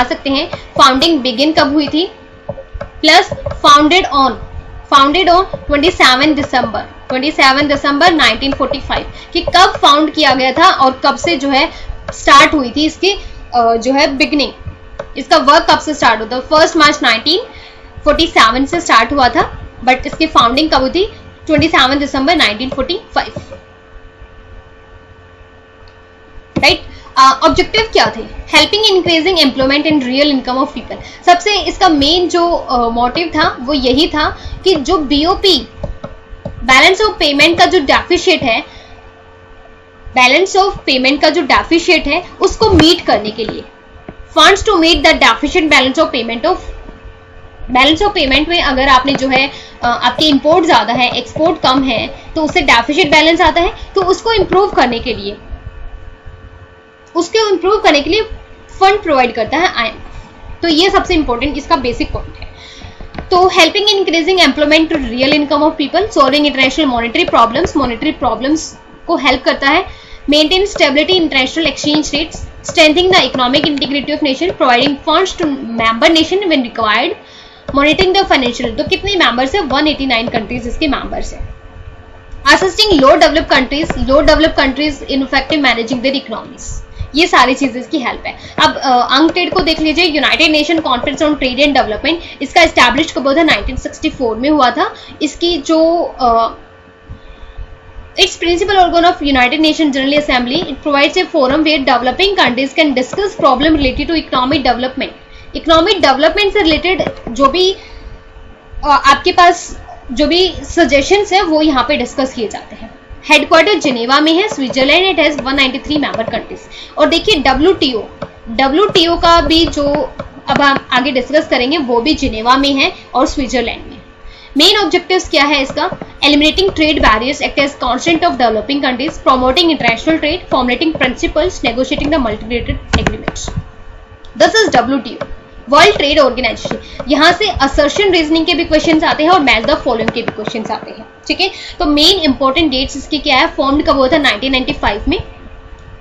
सकते हैं। फाउंडिंग बिगिन कब हुई थी, प्लस फाउंडेड ऑन 27 दिसंबर 1945 कि कब फाउंड किया गया था और कब से जो है स्टार्ट हुई थी इसकी जो है बिगनिंग, इसका वर्क कब से स्टार्ट होता है? 1 मार्च 1947 से स्टार्ट हुआ था, बट इसकी फाउंडिंग कब हुई थी? 27 दिसंबर 1945। राइट। ऑब्जेक्टिव क्या थे? Helping increasing employment and real income of people. सबसे इसका मेन जो मोटिव था वो यही था कि जो बीओपी बैलेंस ऑफ पेमेंट का जो डेफिशिएट है, उसको मीट करने के लिए, funds to meet the deficient balance of payment में अगर आपने जो है आपके इंपोर्ट ज्यादा है, एक्सपोर्ट कम है, तो उससे डेफिशिएंट बैलेंस आता है। तो उसको इंप्रूव करने के लिए फंड प्रोवाइड करता है आईएमएफ। तो ये सबसे इंपॉर्टेंट इसका बेसिक पॉइंट है। तो helping increasing employment to real income of people, solving international monetary problems को हेल्प करता है, maintain stability international exchange rates, strengthening the economic integrity of nation, providing funds to member nation when required, monitoring the financial. तो कितने members है? 189 countries इसके members है। Assisting low developed countries in effective managing their economies, ये सारी चीजें इसकी help है। अब अंगट्रेड को देख लीजिए, United Nation conference on trade and development, इसका एस्टैब्लिश कब हुआ था? 1964 में हुआ था। इसकी जो its principal organ of United Nation general assembly, it provides a forum where developing countries can discuss problem related to economic development से रिलेटेड जो भी आपके पास जो भी सजेशंस है वो यहाँ पे डिस्कस किए जाते हैं। हेडक्वार्टर जिनेवा में है, Switzerland. It has 193 member countries. और देखिए डब्ल्यूटीओ का भी जो अब हम आगे डिस्कस करेंगे वो भी जिनेवा में है और स्विट्जरलैंड में। मेन ऑब्जेक्टिव्स क्या है इसका? Eliminating trade barriers, act as constant of developing countries, promoting international trade, formulating principles, negotiating the multilateral agreements. This is WTO, world trade organisation. यहाँ से असर्शन रीजनिंग के भी क्वेश्चंस आते हैं और मैच द फॉलोइंग के भी क्वेश्चंस आते हैं, ठीक है। तो मेन इंपॉर्टेंट डेट्स इसकी क्या है? फॉर्म्ड कब हुआ था? 1995 में,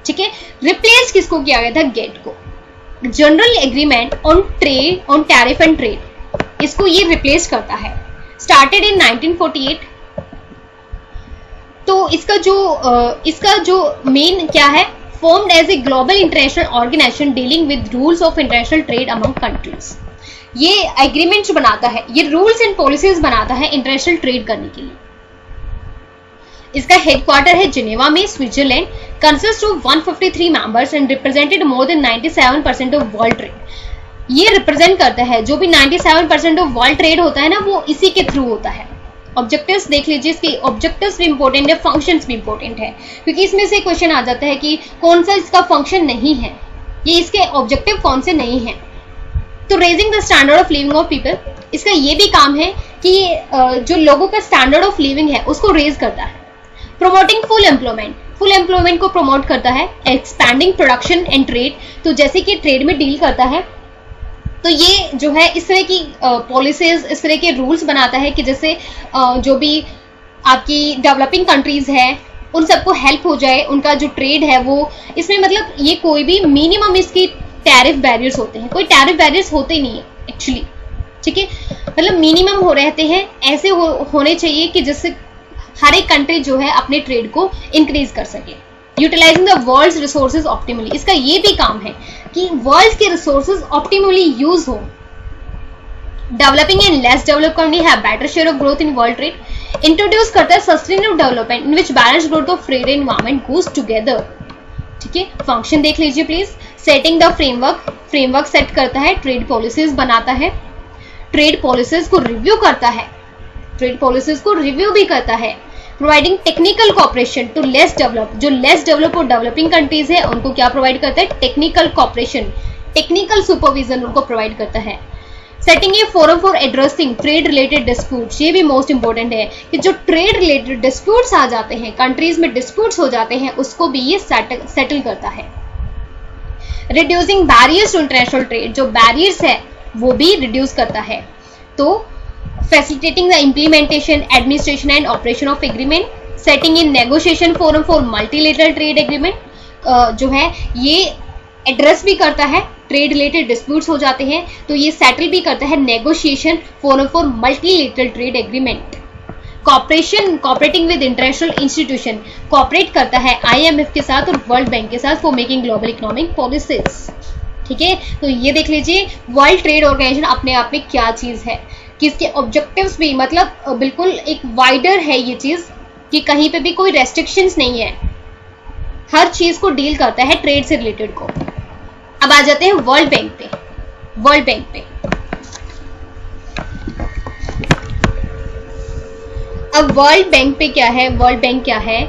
ठीक है। रिप्लेस किसको किया गया था? गेट को। General agreement on trade, on tariff and trade, इसको ये रिप्लेस करता है। Started in 1948। तो इसका जो मेन क्या है? formed as a global international organization dealing with rules of international trade among countries। ये एग्रीमेंट्स बनाता है, ये रूल्स एंड पॉलिसीज बनाता है इंटरनेशनल ट्रेड करने के लिए। इसका हेडक्वार्टर है जिनेवा में, Switzerland. Consist of 153 members and represented more than 97% of world trade. ये रिप्रेजेंट करता है, जो भी 97% ऑफ वर्ल्ड ट्रेड होता है ना, वो इसी के थ्रू होता है। ऑब्जेक्टिव्स देख लीजिए, इसके ऑब्जेक्टिव्स भी इंपॉर्टेंट है, फंक्शंस भी इंपॉर्टेंट है, क्योंकि इसमें से क्वेश्चन आ जाता है कि कौन सा इसका फंक्शन नहीं है, ये इसके ऑब्जेक्टिव कौन से नहीं है। तो raising the standard of living of people, इसका ये भी काम है कि जो लोगों का स्टैंडर्ड ऑफ लिविंग है उसको रेज करता है। प्रोमोटिंग फुल एम्प्लॉयमेंट को प्रमोट करता है। एक्सपैंडिंग प्रोडक्शन एंड ट्रेड, तो जैसे कि ट्रेड में डील करता है, तो ये जो है इस तरह की पॉलिसीज, इस तरह के रूल्स बनाता है कि जैसे जो भी आपकी डेवलपिंग कंट्रीज है उन सबको हेल्प हो जाए, उनका जो ट्रेड है वो इसमें, मतलब ये कोई भी मिनिमम इसकी टैरिफ बैरियर्स होते हैं, कोई टैरिफ बैरियर्स होते ही नहीं है एक्चुअली, ठीक है। मतलब मिनिमम हो रहते हैं, ऐसे होने चाहिए कि जिससे हर एक कंट्री जो है अपने ट्रेड को इंक्रीज कर सके। Utilising the world's resources optimally, इसका ये भी काम है कि वर्ल्ड के रिसोर्सेज ऑप्टिमली यूज हो। Developing and less develop country have better share of growth in world trade. Introduce करता है sustainable development in which balance growth of trade and environment goes together, ठीक है। फंक्शन देख लीजिए please. Setting the framework set करता है, trade policies बनाता है, ट्रेड पॉलिसीज को रिव्यू करता है, ट्रेड पॉलिसीज को रिव्यू भी करता है। Providing technical cooperation to less develop, जो लेस डेवलप और डेवलपिंग कंट्रीज है उनको क्या प्रोवाइड करता है? टेक्निकल कॉपरेशन, टेक्निकल सुपरविजन उनको प्रोवाइड करता है। Setting a forum for addressing trade related disputes, ये भी मोस्ट इंपॉर्टेंट है कि जो ट्रेड रिलेटेड डिस्प्यूट्स आ जाते हैं, कंट्रीज में डिस्प्यूट्स हो जाते हैं, उसको भी ये सेटल करता है। Reducing barriers to international trade, जो बैरियर्स है वो भी रिड्यूस करता है। तो facilitating the implementation, administration and operation of agreement, setting in negotiation forum for multilateral trade agreement, जो है ये एड्रेस भी करता है, ट्रेड रिलेटेड डिस्प्यूट्स हो जाते हैं तो ये सेटल भी करता है, negotiation forum for multilateral trade agreement. Cooperating with international institution, cooperate करता है IMF के साथ और वर्ल्ड बैंक के साथ for making global economic policies, ठीक है। तो ये देख लीजिए वर्ल्ड ट्रेड ऑर्गेनाइजेशन अपने आप में क्या चीज है, कि इसके ऑब्जेक्टिव्स भी मतलब बिल्कुल एक वाइडर है ये चीज, कि कहीं पे भी कोई रेस्ट्रिक्शंस नहीं है, हर चीज को डील करता है ट्रेड से रिलेटेड को। अब आ जाते हैं वर्ल्ड बैंक पे। अब वर्ल्ड बैंक पे क्या है? वर्ल्ड बैंक क्या है?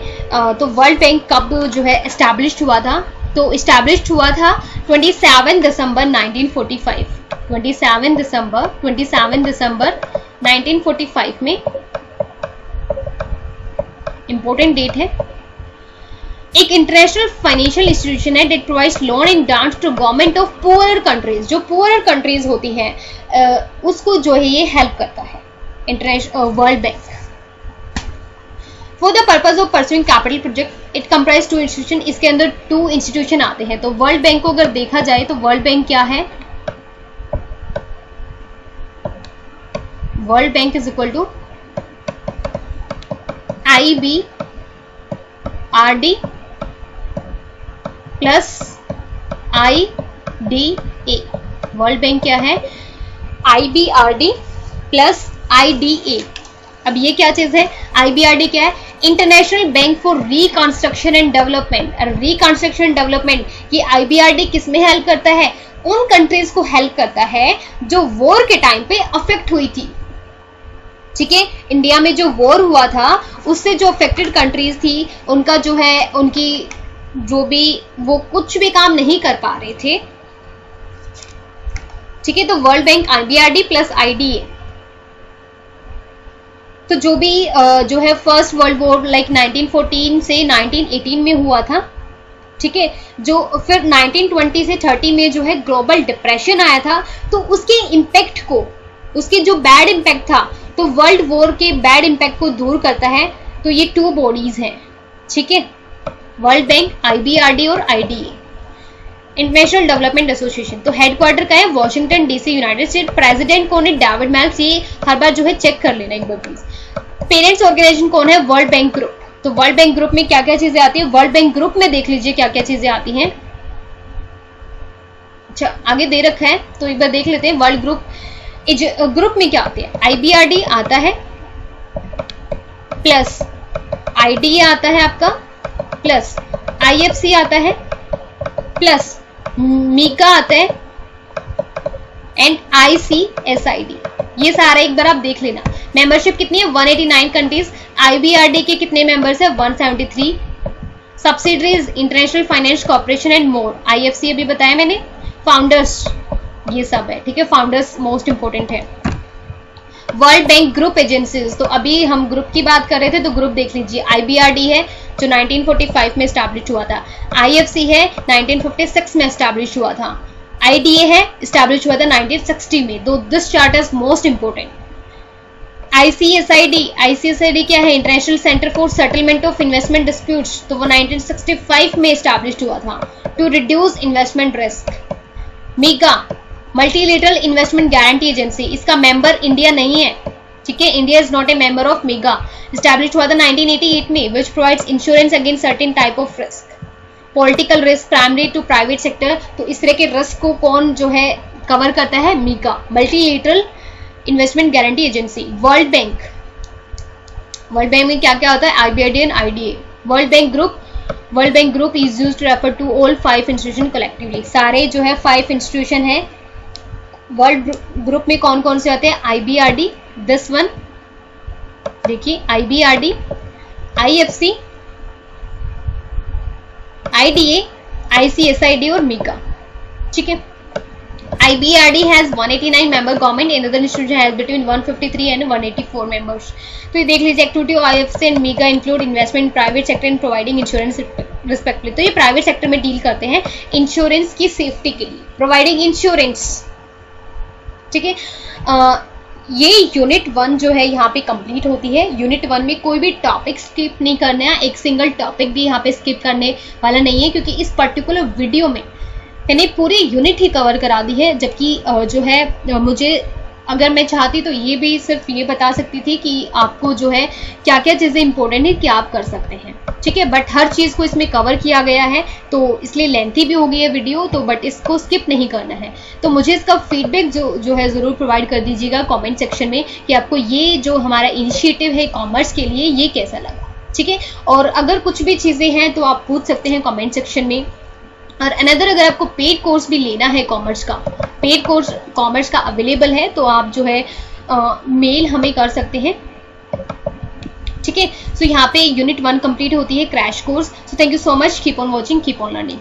तो वर्ल्ड बैंक कब जो है एस्टैब्लिश्ड हुआ था? तो एस्टैब्लिश्ड हुआ था 27 दिसंबर 1945, 27 दिसंबर 1945 में, इंपॉर्टेंट डेट है। एक इंटरनेशनल फाइनेंशियल इंस्टीट्यूशन है that provides loan and grants to government of poorer countries, जो पुअरर कंट्रीज होती हैं उसको जो है ये हेल्प करता है international world bank. For the purpose of pursuing capital project it comprise 2 institution, इसके अंदर 2 इंस्टीट्यूशन आते हैं। तो वर्ल्ड बैंक को अगर देखा जाए तो वर्ल्ड बैंक क्या है? World bank is equal to IBRD plus IDA। World bank क्या है? IBRD plus IDA। अब ये क्या चीज है? IBRD क्या है? International bank for reconstruction and development. Reconstruction and development, ये IBRD किस में हेल्प करता है? उन कंट्रीज को हेल्प करता है जो वॉर के टाइम पे अफेक्ट हुई थी, ठीक है। इंडिया में जो वॉर हुआ था उससे जो अफेक्टेड कंट्रीज थी उनका जो है, उनकी जो भी, वो कुछ भी काम नहीं कर पा रहे थे, ठीक है। तो world bank, IBRD plus IDA, तो जो भी जो है फर्स्ट वर्ल्ड वॉर लाइक 1914 से 1918 में हुआ था, ठीक है। जो फिर 1920 से 30 में जो है ग्लोबल डिप्रेशन आया था, तो उसके इम्पैक्ट को, उसके जो बैड इम्पैक्ट था, तो वर्ल्ड वॉर के बैड इम्पैक्ट को दूर करता है। तो ये 2 बॉडीज हैं, ठीक है, वर्ल्ड बैंक, IBRD और IDA, इंटरनेशनल डेवलपमेंट एसोसिएशन। तो हेडक्वार्टर का है Washington DC, United state. President कौन है? डेविड मैल्स। ये हर बार जो है चेक कर लेना एक बार प्लीज। पेरेंट्स ऑर्गेनाइजेशन कौन है? World bank group. तो वर्ल्ड बैंक ग्रुप में क्या क्या चीजें आती है? वर्ल्ड बैंक ग्रुप में देख लीजिए क्या क्या चीजें आती हैं। अच्छा, आगे दे रखा है तो एक बार देख लेते हैं। वर्ल्ड ग्रुप में क्या आते हैं? IBRD आता है, प्लस IDA आता है आपका, प्लस IFC आता है, प्लस मीका आता है, एंड ICSID। ये सारा एक बार आप देख लेना। मेंबरशिप कितनी है? 189 कंट्रीज। IBRD के कितने मेंबर्स है? 173। Subsidiaries international finance corporation and more. IFC अभी बताया मैंने। फाउंडर्स ये सब है, ठीक है, फाउंडर्स मोस्ट इंपोर्टेंट है। वर्ल्ड बैंक ग्रुप एजेंसीज, तो अभी हम ग्रुप की बात कर रहे थे तो ग्रुप देख लीजिए। IBRD है जो 1945 में स्टैब्लिश हुआ था। IFC है 1956 में स्टैब्लिश हुआ था। IDA है स्टैब्लिश हुआ था 1960 में। दो this chart is most important. ICSID क्या है? International centre for settlement of investment disputes, तो वो 1965 में स्टैब्लिश हुआ था to reduce investment risk. MIGA multilateral investment guarantee agency, इसका मेंबर इंडिया नहीं है, ठीक है, India is not a member of MIGA. Establish हुआ था 1988 में, which provides insurance against certain type of risk, political risk, primary to private sector. तो इस तरह के रिस्क को कौन जो है कवर करता है? MIGA, multilateral investment guarantee agency. World bank में क्या क्या होता है? IBRD and IDA। World bank group is used to refer to all 5 institution collectively. सारे जो है 5 इंस्टीट्यूशन है वर्ल्ड ग्रुप में। कौन कौन से होते हैं? IBRD, दिस वन देखिए, IBRD, IFC, IDA, ICSID और मीका, ठीक है। IBRD has 189 member government, another institution has between 153 and 184 members। तो ये देख लीजिए, activity of IFC and MIGA include investment private sector and providing insurance respectively. तो ये प्राइवेट सेक्टर में डील करते हैं इंश्योरेंस की सेफ्टी के लिए, प्रोवाइडिंग इंश्योरेंस, ठीक है। ये यूनिट 1 जो है यहाँ पे कंप्लीट होती है। यूनिट 1 में कोई भी टॉपिक स्किप नहीं करना है, एक सिंगल टॉपिक भी यहाँ पे स्किप करने वाला नहीं है, क्योंकि इस पर्टिकुलर वीडियो में मैंने पूरी यूनिट ही कवर करा दी है। जबकि जो है मुझे, अगर मैं चाहती तो ये भी सिर्फ ये बता सकती थी कि आपको जो है क्या क्या चीज़ें इंपॉर्टेंट है कि आप कर सकते हैं, ठीक है, बट हर चीज़ को इसमें कवर किया गया है तो इसलिए लेंथी भी हो गई है वीडियो, तो बट इसको स्किप नहीं करना है। तो मुझे इसका फीडबैक जो है ज़रूर प्रोवाइड कर दीजिएगा कमेंट सेक्शन में कि आपको ये जो हमारा इनिशिएटिव है कॉमर्स के लिए ये कैसा लगा, ठीक है। और अगर कुछ भी चीज़ें हैं तो आप पूछ सकते हैं कॉमेंट सेक्शन में। और अनदर, अगर आपको पेड कोर्स भी लेना है कॉमर्स का, पेड कोर्स कॉमर्स का अवेलेबल है, तो आप जो है मेल हमें कर सकते हैं, ठीक है। सो यहाँ पे यूनिट 1 कंप्लीट होती है, crash course. So thank you so much, keep on watching, keep on learning.